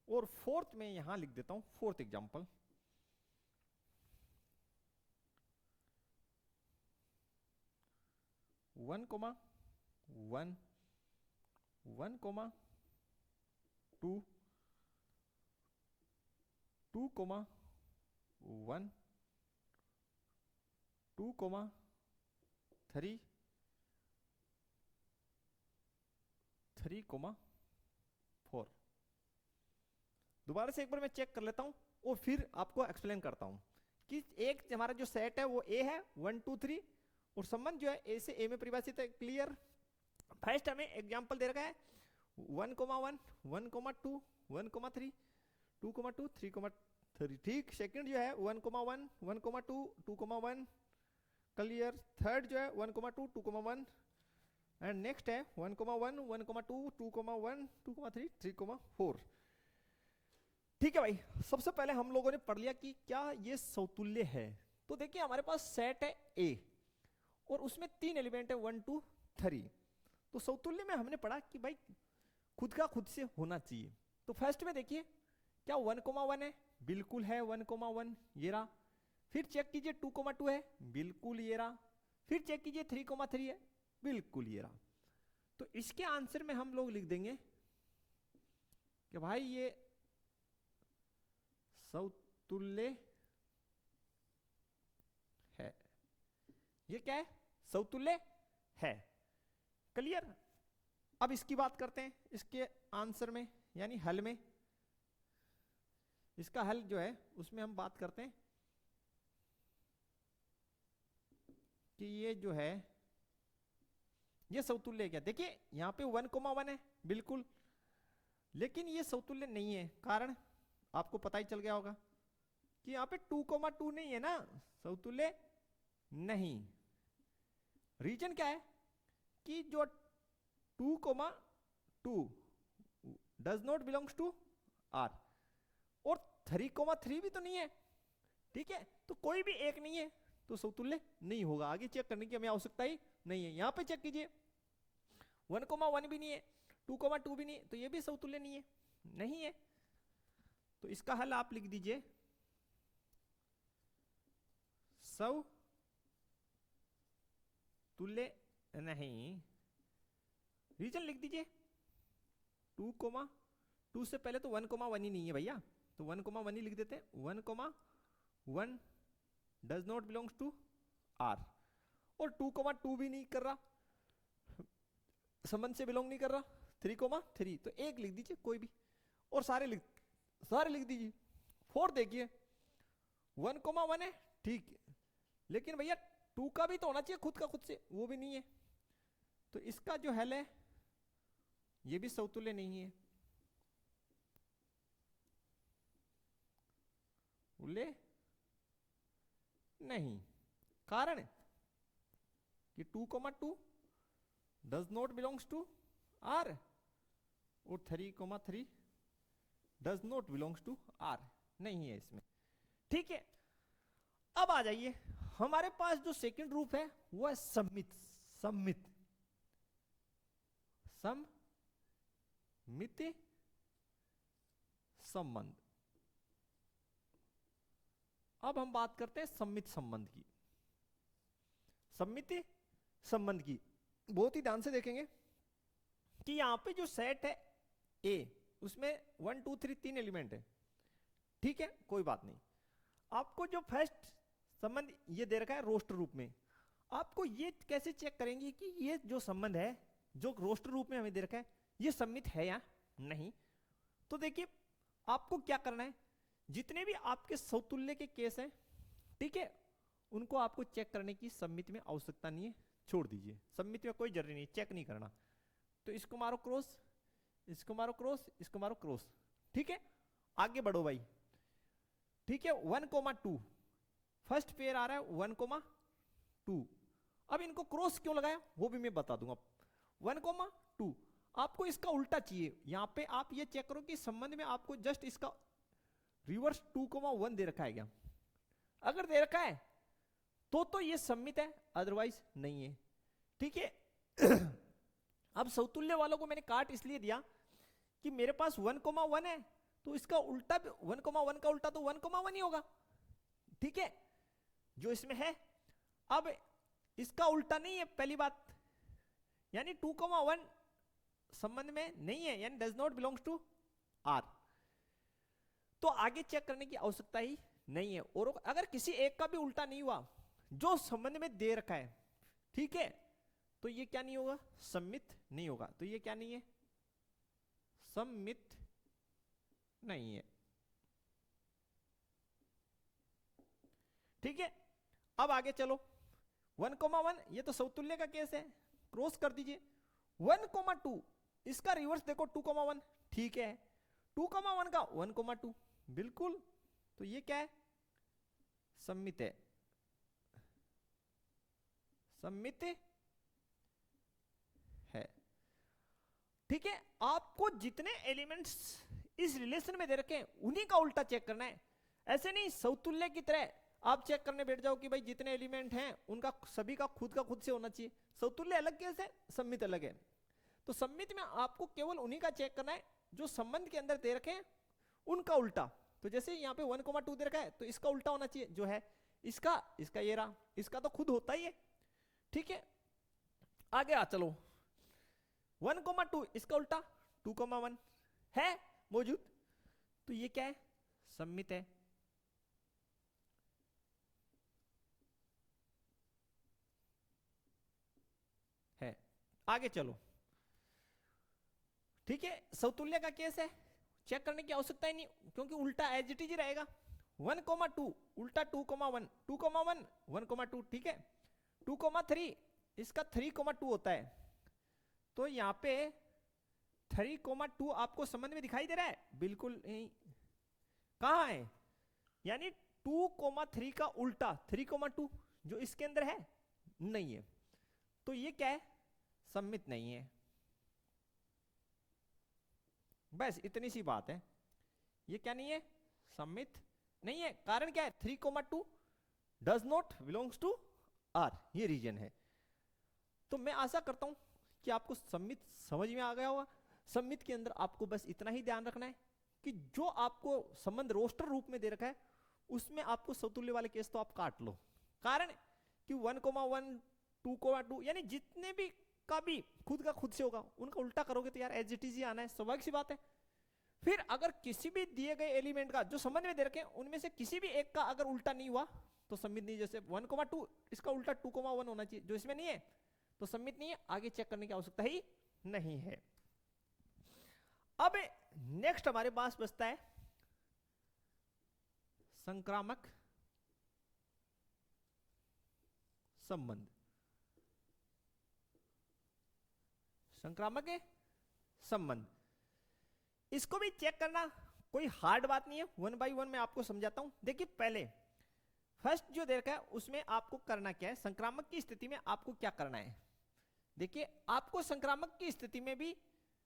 A: और फोर्थ में यहां लिख देता हूं फोर्थ एग्जांपल 1, 1, 1, 2, 2, 1, 2, 3, 3, 4। दोबारा से एक बार मैं चेक कर लेता हूं और फिर आपको एक्सप्लेन करता हूं कि एक हमारा जो सेट है वो ए है 1, 2, 3 और संबंध जो है ए से ए में परिभाषित है। क्लियर। फर्स्ट हमें एग्जांपल दे रखा है 1, 1, 1, 2, 1, 3, 2, 2, 3, 3, ठीक। सेकंड जो है 1, 1, 1, 2, 2, 1, क्लियर। थर्ड जो है 1, 2, 2, 1 एंड नेक्स्ट है 1, 1, 1, 2, 2, 1, 2, 3, 3, 4। ठीक है भाई, सबसे पहले हम लोगों ने पढ़ लिया कि क्या ये समतुल्य है। तो देखिए हमारे पास सेट है ए और उसमें 3 एलिमेंट है 1, 2, 3। तो समतुल्य में हमने पढ़ा कि भाई खुद का खुद से होना चाहिए। तो फर्स्ट में देखिए क्या 1, 1 है, बिल्कुल है 1, 1 ये रहा। फिर चेक कीजिए 2, 2 है, बिल्कुल ये रहा। फिर चेक कीजिए 3, 3 है, बिल्कुल ये रहा। तो इसके आंसर में हम लोग लिख देंगे कि भाई ये समतुल्य है। ये क्या है? समतुल्य है। क्लियर। अब इसकी बात करते हैं, इसके आंसर में यानी हल में। इसका हल जो है उसमें हम बात करते हैं कि ये जो है ये समतुल्य क्या। देखिए यहां पे 1, 1 है बिल्कुल, लेकिन ये समतुल्य नहीं है। कारण आपको पता ही चल गया होगा कि यहाँ पे 2, 2 नहीं है ना, समतुल्य नहीं, रीजन क्या है कि जो 2,2 does not belongs to R, और 3,3 भी तो नहीं है, ठीक है, तो कोई भी एक नहीं है तो समतुल्य नहीं होगा। आगे चेक करने की हमें आवश्यकता ही नहीं है। यहां पे चेक कीजिए 1,1 भी नहीं है, 2,2 भी नहीं है, तो ये भी समतुल्य नहीं है, नहीं है। तो इसका हल आप लिख दीजिए समतुल्य नहीं। रीजन लिख दीजिए 2,2 से पहले तो 1,1 ही नहीं है भैया, तो 1,1 ही लिख देते हैं। 1,1 does not belongs to R, और 2,2 भी नहीं कर रहा, संबंध से बिलोंग नहीं कर रहा। 3,3 तो एक लिख दीजिए कोई भी, और सारे लिख दीजिए। 4 देखिए 1,1 है, ठीक है, लेकिन भैया 2 का भी तो होना चाहिए खुद का खुद से, वो भी नहीं है, तो इसका जो हल है ये भी समतुल्य नहीं है। बोले नहीं, कारण कि 2,2 does not belongs to R, और 3,3 does not belongs to R, नहीं है इसमें, ठीक है। अब आ जाइए, हमारे पास जो सेकंड रूप है वो है सम्मित संबंध। अब हम बात करते हैं सम्मित संबंध की। सम्मिति संबंध की बहुत ही ध्यान से देखेंगे कि यहां पे जो सेट है ए, उसमें 1 2 3 3 एलिमेंट है, ठीक है, कोई बात नहीं। आपको जो फर्स्ट संबंध ये दे रखा है रोस्टर रूप में, आपको ये कैसे चेक करेंगे कि ये जो संबंध है जो रोस्टर रूप में हमें दे रखा है ये सम्मित है या नहीं। तो देखिए आपको क्या करना है, जितने भी आपके समतुल्य के केस हैं, ठीक है, उनको आपको चेक करने की सम्मित में आवश्यकता नहीं है, छोड़ दीजिए, सम्मित में कोई जरूरी नहीं, चेक नहीं करना। तो इसको मारो क्रॉस, इसको मारो क्रॉस, इसको मारो क्रॉस, ठीक है, आगे बढ़ो भाई, ठीक है। 1,2 फर्स्ट पेयर आ रहा है 1,2, अब इनको क्रॉस क्यों लगाया वो भी मैं बता दूंगा। 1,2 आपको इसका उल्टा चाहिए, यहां पे आप ये चेक करो कि संबंध में आपको जस्ट इसका रिवर्स 2,1 दे रखा है क्या, अगर दे रखा है तो ये सम्मित है, अदरवाइज नहीं है, ठीक है। अब समतुल्य वालों को मैंने काट इसलिए दिया कि मेरे पास 1,1 है, तो इसका उल्टा 1,1 का उल्टा तो 1,1 ही होगा, ठीक है, जो इसमें है। अब इसका उल्टा नहीं है पहली बात, यानी 2,1 संबंध में नहीं है, यानी does not belongs to R, तो आगे चेक करने की आवश्यकता ही नहीं है। और अगर किसी एक का भी उल्टा नहीं हुआ जो संबंध में दे रखा है, ठीक है, तो ये क्या नहीं होगा, सम्मित नहीं होगा। तो ये क्या नहीं है, सम्मित नहीं है, ठीक है। अब आगे चलो 1,1 ये तो समतुल्य का केस है, क्रॉस कर दीजिए। 1,2 इसका रिवर्स देखो 2,1, ठीक है, 2,1 का 1,2 बिल्कुल, तो ये क्या है, सम्मित है, सम्मित है, ठीक है। आपको जितने एलिमेंट्स इस रिलेशन में दे रखे हैं उन्हीं का उल्टा चेक करना है, ऐसे नहीं समतुल्य की तरह आप चेक करने बैठ जाओ कि भाई जितने एलिमेंट हैं उनका सभी का खुद से होना चाहिए। समतुल्य अलग केस है, सम्मित अलग है। तो सम्मित में आपको केवल उन्हीं का चेक करना है जो संबंध के अंदर दे रखे हैं उनका उल्टा। तो जैसे यहाँ पे 1,2 दे रखा है तो इसका उल्टा होना चाहिए, जो है इसका ये रहा, इसका तो खुद होता ही है, ठीक है। आगे आ चलो 1,2 इसका उल्टा 2,1 है मौजूद, तो ये क्या है, सम्मित है। आगे चलो, ठीक है, समतुल्य का केस है, चेक करने की आवश्यकता ही नहीं क्योंकि उल्टा एज इट इज रहेगा। 1,2 उल्टा 2,1, 2,1 1,2, ठीक है। 2,3 इसका 3,2 होता है, तो यहां पे 3,2 आपको संबंध में दिखाई दे रहा है, बिल्कुल नहीं, कहां है, यानी 2,3 का उल्टा 3,2 जो इसके अंदर है नहीं है, तो ये क्या है, सममित नहीं है। बस इतनी सी बात है, ये क्या नहीं है, सममित नहीं है। कारण क्या है, 3,2 does not belongs to R, ये रीजन है। तो मैं आशा करता हूं कि आपको सममित समझ में आ गया होगा। सममित के अंदर आपको बस इतना ही ध्यान रखना है कि जो आपको संबंध रोस्टर रूप में दे रखा है उसमें आपको समतुल्य वाले केस तो आप काट लो। कारण कि 1,1 2,2 यानी जितने भी का भी खुद का खुद से होगा उनका उल्टा करोगे तो यार एज इट इज ही आना है, स्वाभाविक सी बात है। फिर अगर किसी भी दिए गए एलिमेंट का जो संबंध में दे रखे हैं उनमें से किसी भी एक का अगर उल्टा नहीं हुआ तो सममित नहीं। जैसे 1,2 इसका उल्टा 2,1 होना चाहिए, जो इसमें नहीं है तो सममित नहीं है, आगे चेक करने की आवश्यकता ही नहीं है। अब नेक्स्ट हमारे पास बचता है संक्रामक संबंध। संक्रामक संबंध, इसको भी चेक करना कोई हार्ड बात नहीं है, 1 बाई 1 मैं आपको समझाता हूं। देखिए पहले फर्स्ट जो दे रखा है उसमें आपको करना क्या है, संक्रामक की स्थिति में आपको क्या करना है। देखिए आपको संक्रामक की स्थिति में भी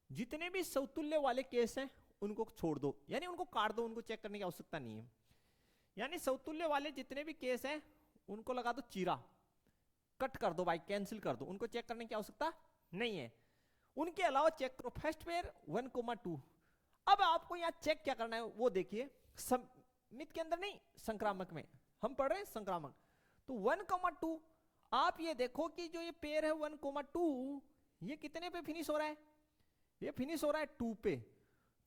A: जितने भी समतुल्य वाले केस हैं उनको छोड़ दो, यानी उनको काट दो, उनको चेक करने की आवश्यकता नहीं है। यानी समतुल्य वाले जितने भी केस हैं उनको लगा दो चीरा, कट कर दो भाई, कैंसिल कर दो, उनको चेक करने की आवश्यकता नहीं है। उनके अलावा चेक करो फर्स्ट पेयर 1,2। अब आपको यहां चेक क्या करना है वो देखिए, सममित के अंदर नहीं संक्रामक में हम पढ़ रहे हैं संक्रामक। तो 1,2 आप ये देखो कि जो ये पेयर है 1,2 ये कितने पे फिनिश हो रहा है, ये फिनिश हो रहा है 2 पे।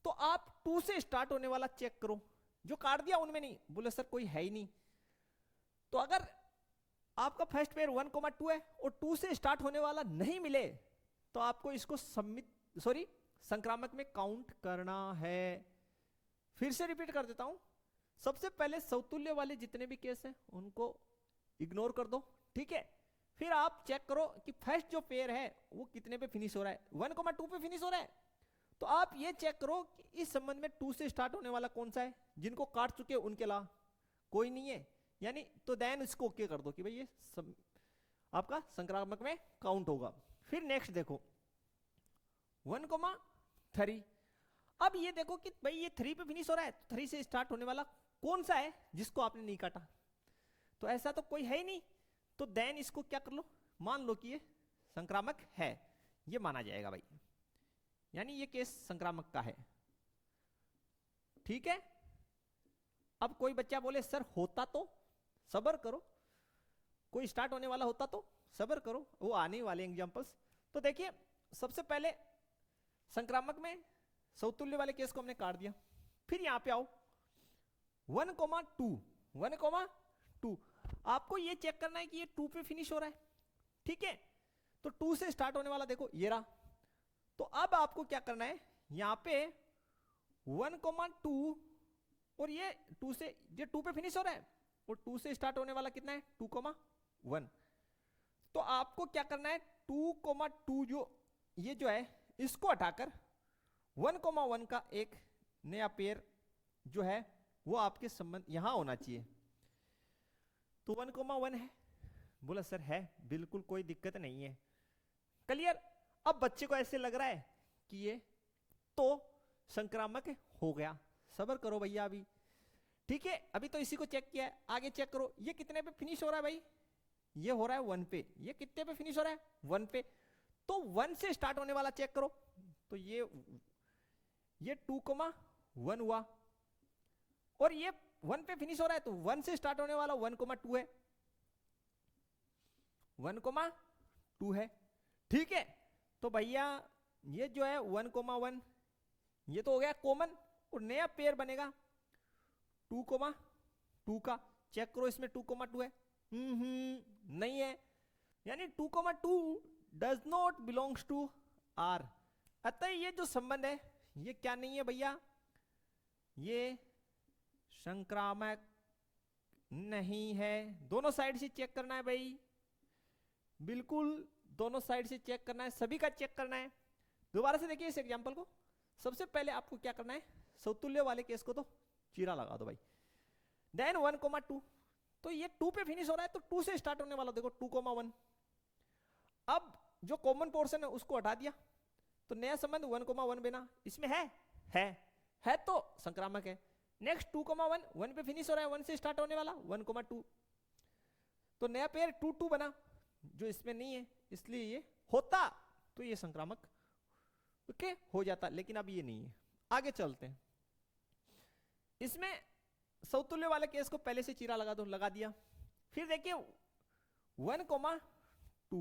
A: तो आप 2 से स्टार्ट होने वाला चेक करो, जो काट दिया उनमें नहीं, बोले सर कोई है ही नहीं। तो अगर आपका फर्स्ट पेयर 1,2 है और 2 से स्टार्ट होने वाला नहीं मिले तो आपको इसको संक्रामक में काउंट करना है। फिर से रिपीट कर देता हूं, सबसे पहले समतुल्य वाले जितने भी केस हैं उनको इग्नोर कर दो, ठीक है। फिर आप चेक करो कि फर्स्ट जो पेयर है वो कितने पे फिनिश हो रहा है, 1,2 पे फिनिश हो रहा है। तो आप ये चेक करो कि इस संबंध में 2 से स्टार्ट होने वाला कौन सा है, जिनको काट चुके हैं उनके अलावा कोई नहीं है, यानी तो देन इसको ओके कर दो कि भाई ये आपका संक्रामक में काउंट होगा। फिर नेक्स्ट देखो 1,3। अब ये देखो कि भाई ये 3 पे फिनिश हो रहा है, तो 3 से स्टार्ट होने वाला कौन सा है जिसको आपने नहीं काटा, तो ऐसा तो कोई है ही नहीं। तो देन इसको क्या कर लो, मान लो कि ये संक्रामक है, ये माना जाएगा भाई, यानी ये केस संक्रामक का है, ठीक है। अब कोई बच्चा बोले सर होता तो, सबर करो, कोई स्टार्ट होने वाला होता तो सबर करो, वो आने वाले एग्जांपल्स। तो देखिए सबसे पहले संक्रामक में समतुल्य वाले केस को हमने काट दिया। फिर यहां पे आओ 1,2 आपको ये चेक करना है कि ये 2 पे फिनिश हो रहा है, ठीक है। तो 2 से स्टार्ट होने वाला देखो ये रहा। तो अब आपको क्या करना है, यहां पे 1,2 और ये 2 से, ये 2 पे फिनिश हो रहा है और 2 से स्टार्ट होने वाला कितना है 2,1। तो आपको क्या करना है 2,2 जो ये जो है इसको हटाकर 1,1 का एक नया पेयर जो है वो आपके संबंध यहां होना चाहिए। तो 1,1 है, बोला सर है, बिल्कुल कोई दिक्कत नहीं है, क्लियर। अब बच्चे को ऐसे लग रहा है कि ये तो संक्रामक हो गया, सबर करो भैया अभी, ठीक है। अभी तो इसी को चेक किया है, आगे चेक करो ये कितने पे फिनिश हो रहा है भाई, ये हो रहा है 1 पे, ये कितने पे फिनिश हो रहा है 1 पे। तो 1 से स्टार्ट होने वाला चेक करो, तो ये 2,1 हुआ और ये 1 पे फिनिश हो रहा है, तो 1 से स्टार्ट होने वाला 1,2 है, 1,2 है, ठीक है। तो भैया ये जो है 1,1 ये तो हो गया कॉमन और नया पेयर बनेगा 2,2 का, चेक करो इसमें 2,2 है, नहीं है, यानी 2,2 does not belongs to R. अतः ये जो संबंध है ये क्या नहीं है भैया, ये संक्रामक नहीं है। दोनों साइड से चेक करना है भाई, बिल्कुल दोनों साइड से चेक करना है, सभी का चेक करना है। दोबारा से देखिए इस एग्जांपल को, सबसे पहले आपको क्या करना है, समतुल्य वाले केस को तो चीरा लगा दो भाई, देन 1,2। तो ये 2 पे फिनिश हो रहा है, तो 2 से स्टार्ट होने वाला देखो 2,1। अब जो कॉमन पोर्शन है उसको हटा दिया, तो नया संबंध 1,1 बना। इसमें है तो संक्रामक है। नेक्स्ट 2,1 1 पे फिनिश हो रहा है, 1 से स्टार्ट होने वाला 1,2, तो नया पेयर 2,2 बना, जो इसमें नहीं है, इसलिए ये होता तो ये संक्रामक ओके हो जाता, लेकिन अब ये नहीं है। आगे चलते हैं। इसमें समतुल्य वाले केस को पहले से चीरा लगा दो, लगा दिया। फिर देखिए 1,2,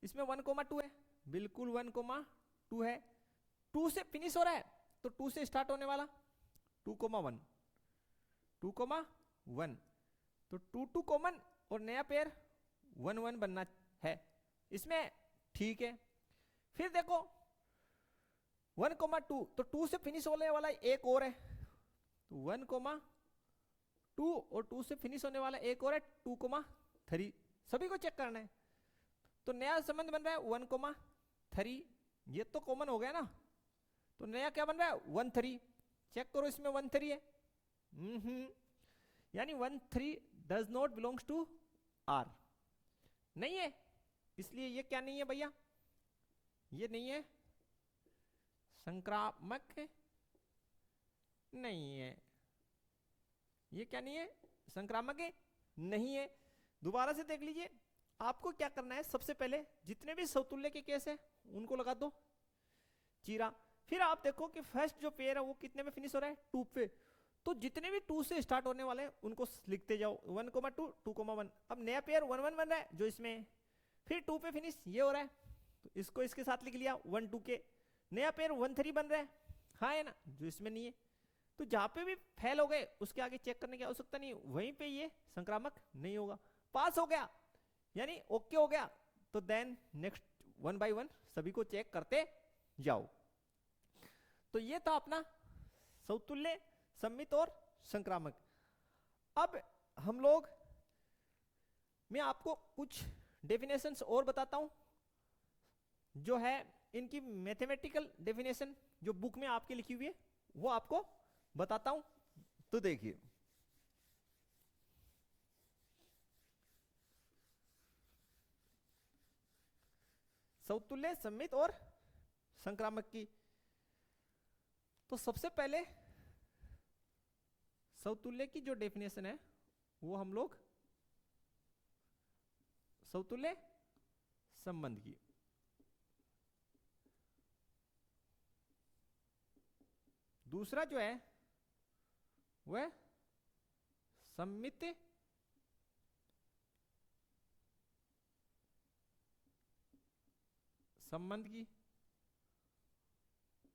A: इसमें 1,2 है, बिल्कुल 1,2 है। 2 से फिनिश हो रहा है, तो 2 से स्टार्ट होने वाला 2,1, 2,1, तो 2,2 कॉमन और नया पेयर 1,1 बनना है इसमें, ठीक है। फिर देखो 1,2, तो 2 से फिनिश होने वाला एक और है, तो 1,2 और 2 से फिनिश होने वाला एक और है 2,3, सभी को चेक करना है। तो नया संबंध बन रहा है 1,3, ये तो कॉमन हो गया ना, तो नया क्या बन रहा है 1,3, चेक करो इसमें 1,3 है, यानी 1,3 does not belongs to R, नहीं है, इसलिए ये क्या नहीं है भैया, ये नहीं है, संक्रामक नहीं है, ये क्या नहीं है, संक्रामक नहीं है। दोबारा से देख लीजिए, आपको क्या करना है, सबसे पहले जितने भी समतुल्य के केस है उनको लगा दो चीरा। फिर आप देखो कि फर्स्ट जो पेयर है वो कितने में फिनिश हो रहा है 2 पे, तो जितने भी 2 से स्टार्ट होने वाले हैं उनको लिखते जाओ 1,2 2,1। अब नया पेयर 1,1 बन रहा है जो इसमें, फिर 2 पे फिनिश ये हो रहा है, तो इसको इसके साथ लिख लिया 1,2 के। नया पेयर 1,3 बन रहा है, हाँ है ना, जो इसमें नहीं है, तो जहां पे भी फेल हो गए उसके आगे चेक करने की आवश्यकता नहीं, वहीं पे ये संक्रामक नहीं होगा। पास हो गया यानी ओके हो गया, तो देन नेक्स्ट 1 बाय 1 सभी को चेक करते जाओ। तो ये था अपना समतुल्य, सममित और संक्रामक। अब हम लोग, मैं आपको कुछ डेफिनेशंस और बताता हूं, जो है इनकी मैथमेटिकल डेफिनेशन जो बुक में आपके लिखी हुई है वो आपको बताता हूं। तो देखिए, समतुल्य, सममित और संक्रामक की, तो सबसे पहले समतुल्य की जो डेफिनेशन है वो हम लोग समतुल्य संबंध की, दूसरा जो है वह सममित संबंध की,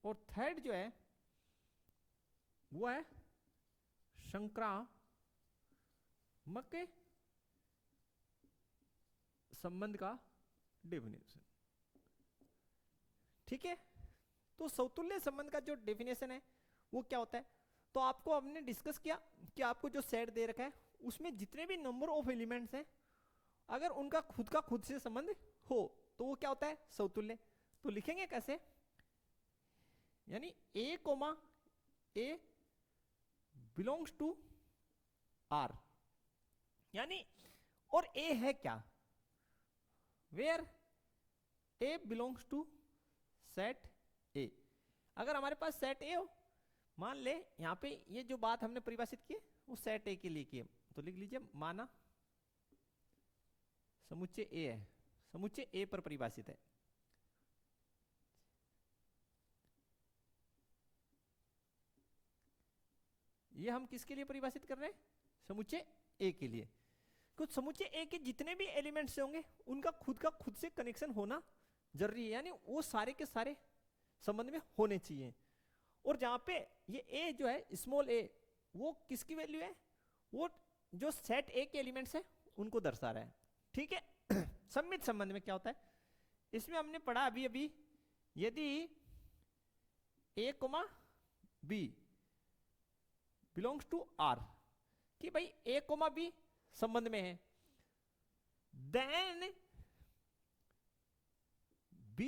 A: और थर्ड जो है वो है संक्रामक संबंध का डेफिनेशन। ठीक है, तो समतुल्य संबंध का जो डेफिनेशन है वो क्या होता है, तो आपको हमने डिस्कस किया कि आपको जो सेट दे रखा है उसमें जितने भी नंबर ऑफ एलिमेंट्स हैं अगर उनका खुद का खुद से संबंध हो तो वो क्या होता है, समतुल्य। तो लिखेंगे कैसे, यानी a, a belongs to r, यानी और a है क्या, where a belongs to set a। अगर हमारे पास सेट a हो, मान ले यहां पे ये जो बात हमने परिभाषित की वो सेट a के लिए की है, तो लिख लीजिए माना समुच्चय a है, समुच्चय a पर परिभाषित है। ये हम किसके लिए परिभाषित कर रहे हैं, समुच्चय A के लिए। कुछ समुच्चय A के जितने भी एलिमेंट्स होंगे उनका खुद का खुद से कनेक्शन होना जरूरी है, यानी वो सारे के सारे संबंध में होने चाहिए। और जहां पे ये A जो है स्मॉल a, वो किसकी वैल्यू है, वो जो सेट A के एलिमेंट्स है उनको दर्शा रहा है। ठीक है, सममित संबंध में क्या होता है, इसमें हमने पढ़ा अभी अभी, यदि A, B belongs to R, कि भाई A, B संबंध में है, then B,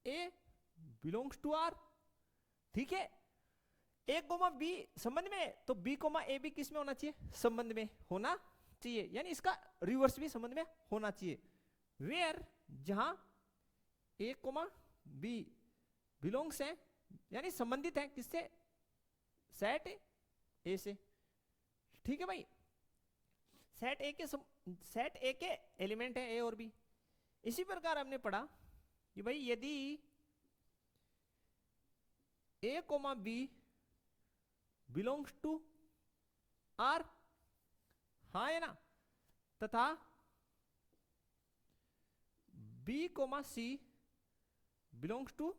A: A belongs to R। ठीक है, ए कोमा बी संबंध में है, तो बी कोमा ए भी किस में होना चाहिए, संबंध में होना चाहिए, यानी इसका रिवर्स भी संबंध में होना चाहिए। वेयर जहां ए कोमा बी बिलोंग्स है, यानी संबंधित है किससे, सेट ए से। ठीक है भाई, सेट ए के एलिमेंट है ए और बी। इसी प्रकार हमने पढ़ा कि भाई यदि a comma b belongs to R, हाँ है ना, तथा b comma C belongs to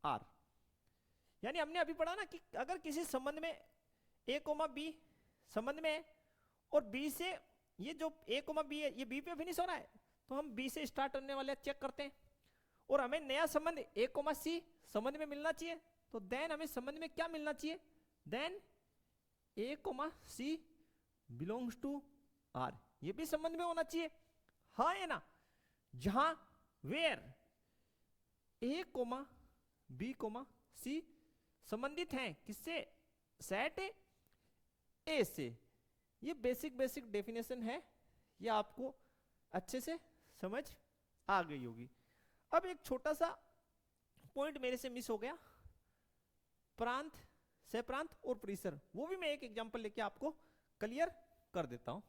A: R, यानी हमने अभी पढ़ा ना कि अगर किसी संबंध में ए कोमा बी संबंध में है और बी से, ये जो ए कोमा बी है ये बी पे फिनिश हो रहा है, तो हम बी से स्टार्ट होने वाले चेक करते हैं, और हमें नया संबंध ए कोमा सी संबंध में मिलना चाहिए, तो देन हमें संबंध में क्या मिलना चाहिए, then A comma C belongs to R, ये भी संबंध में होना चाहिए, हाँ है ना, जहां where A comma B comma C संबंधित हैं किससे, सेट ए से। ये बेसिक डेफिनेशन है, ये आपको अच्छे से समझ आ गई होगी। अब एक छोटा सा पॉइंट मेरे से मिस हो गया, प्रांत, सह प्रांत और परिसर, वो भी मैं एक एग्जांपल लेके आपको क्लियर कर देता हूं।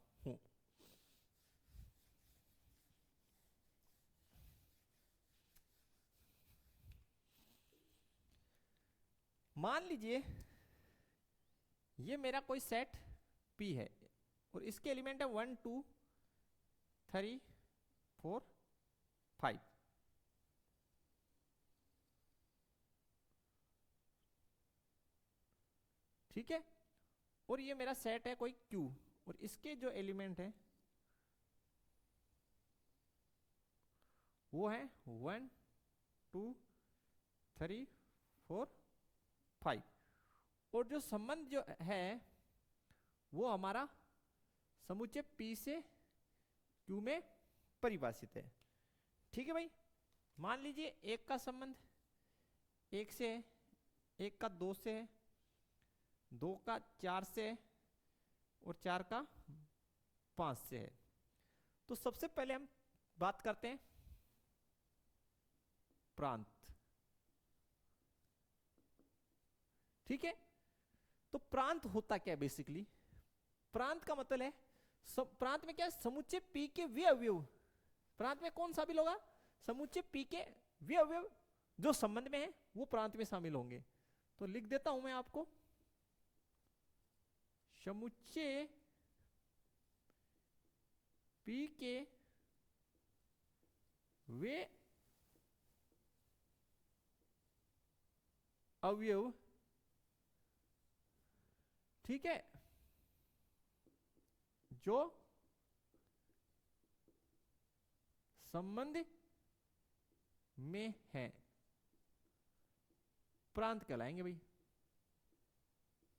A: मान लीजिए ये मेरा कोई सेट P है और इसके एलिमेंट है 1 2 3 4 5। ठीक है, और ये मेरा सेट है कोई Q, और इसके जो एलिमेंट है वो है 1 2 3 4 5, और जो संबंध जो है वो हमारा समुच्चय P से Q में परिभाषित है। ठीक है भाई, मान लीजिए एक का संबंध एक से है, एक का दो से है, दो का चार से है, और चार का पांच से है। तो सबसे पहले हम बात करते हैं प्रांत। ठीक है, तो प्रांत होता क्या है बेसिकली, प्रांत का मतलब है प्रांत में क्या है, समुच्चय P के वे अवयव, प्रांत में कौन शामिल होगा, समुच्चय P के वे अवयव जो संबंध में है वो प्रांत में शामिल होंगे। तो लिख देता हूं मैं आपको, समुच्चय P के वे अवयव, ठीक है, जो संबंध में है, प्रांत कहलाएंगे भाई।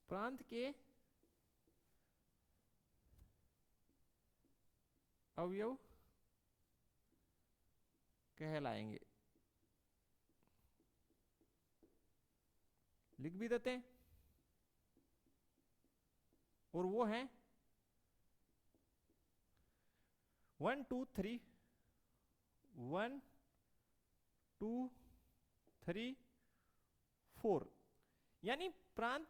A: प्रांत के अवयव कहलाएंगे, लिख भी देते हैं, और वो है 1 2 3 1 2 3 4, यानी प्रांत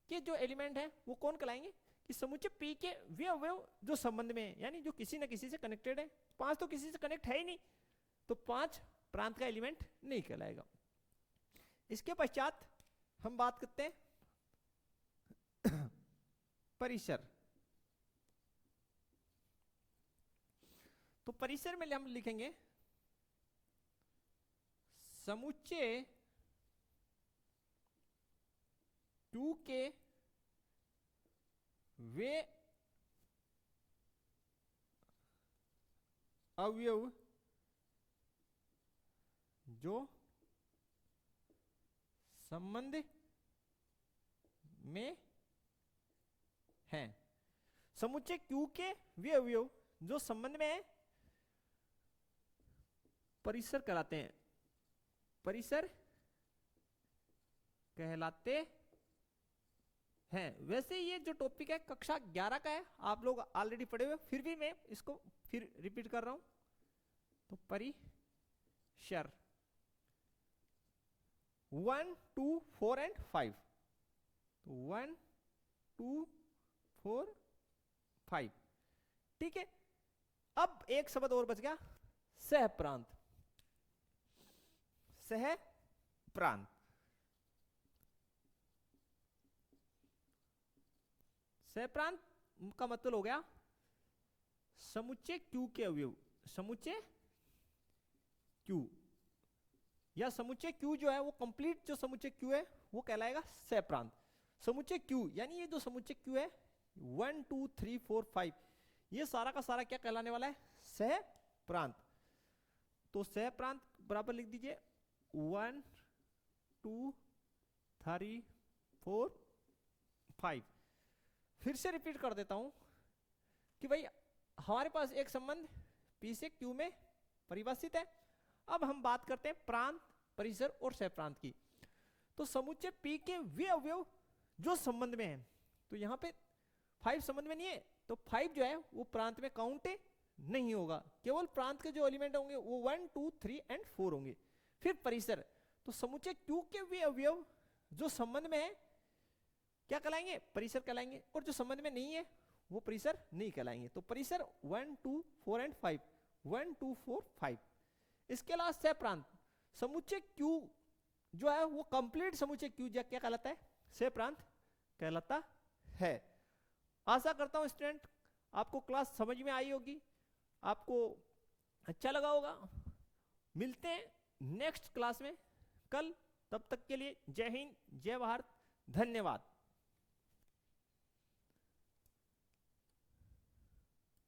A: के जो एलिमेंट है वो कौन कहलाएंगे कि समुच्चय P के वे अवयव जो संबंध में है, यानी जो किसी न किसी से कनेक्टेड है। पांच तो किसी से कनेक्ट है ही नहीं, तो पांच प्रांत का एलिमेंट नहीं कहलाएगा। इसके पश्चात हम बात करते हैं परिसर। तो परिसर में हम लिखेंगे समुच्चय 2 के वे अवयव जो संबंध में हैं। समुच्चय Q के वे अवयव जो संबंध में है परिसर कहलाते हैं, परिसर कहलाते हैं। वैसे ये जो टॉपिक है कक्षा 11 का है, आप लोग ऑलरेडी पढ़े हुए, फिर भी मैं इसको फिर रिपीट कर रहा हूं। तो परिसर 1 2 4 एंड 5, तो 1 2 4 5, ठीक है। अब एक शब्द और बच गया, सह प्रांत। सह प्रांत, सह प्रांत का मतलब हो गया समुच्चय क्यू के अवयव। समुच्चय क्यू या समुच्चय क्यू जो है वो कंप्लीट जो समुच्चय क्यू है वो कहलाएगा सह प्रांत। समुच्चय क्यू यानी ये जो समुच्चय क्यू है 1 2 3 4 5, ये सारा का सारा क्या कहलाने वाला है, सह प्रांत। तो सह प्रांत बराबर लिख दीजिए 1 2 3 4 5। फिर से रिपीट कर देता हूं कि भाई हमारे पास एक संबंध P से Q में परिभाषित है। अब हम बात करते हैं प्रांत, परिसर और सह प्रांत की। तो समुच्चय P के वे अवयव जो संबंध में हैं, तो यहाँ पे 5 संबंध में नहीं है, तो 5 जो है वो प्रांत में काउंट नहीं होगा, केवल प्रांत के जो एलिमेंट होंगे वो 1 2 3 एंड 4 होंगे। फिर परिसर, तो समुच्चय Q के वे अवयव जो संबंध में है क्या कहलाएंगे, परिसर कहलाएंगे, और जो संबंध में नहीं है वो परिसर नहीं कहलाएंगे। तो परिसर 1 2 4 एंड 5, 1 2 4 5। इसके अलावा सह प्रांत, समुच्चय Q जो है वो कंप्लीट समुच्चय Q क्या कहलाता है, सह प्रांत कहलाता है। आशा करता हूं स्टूडेंट आपको क्लास समझ में आई होगी, आपको अच्छा लगा होगा। मिलते हैं नेक्स्ट क्लास में कल, तब तक के लिए जय हिंद, जय भारत, धन्यवाद।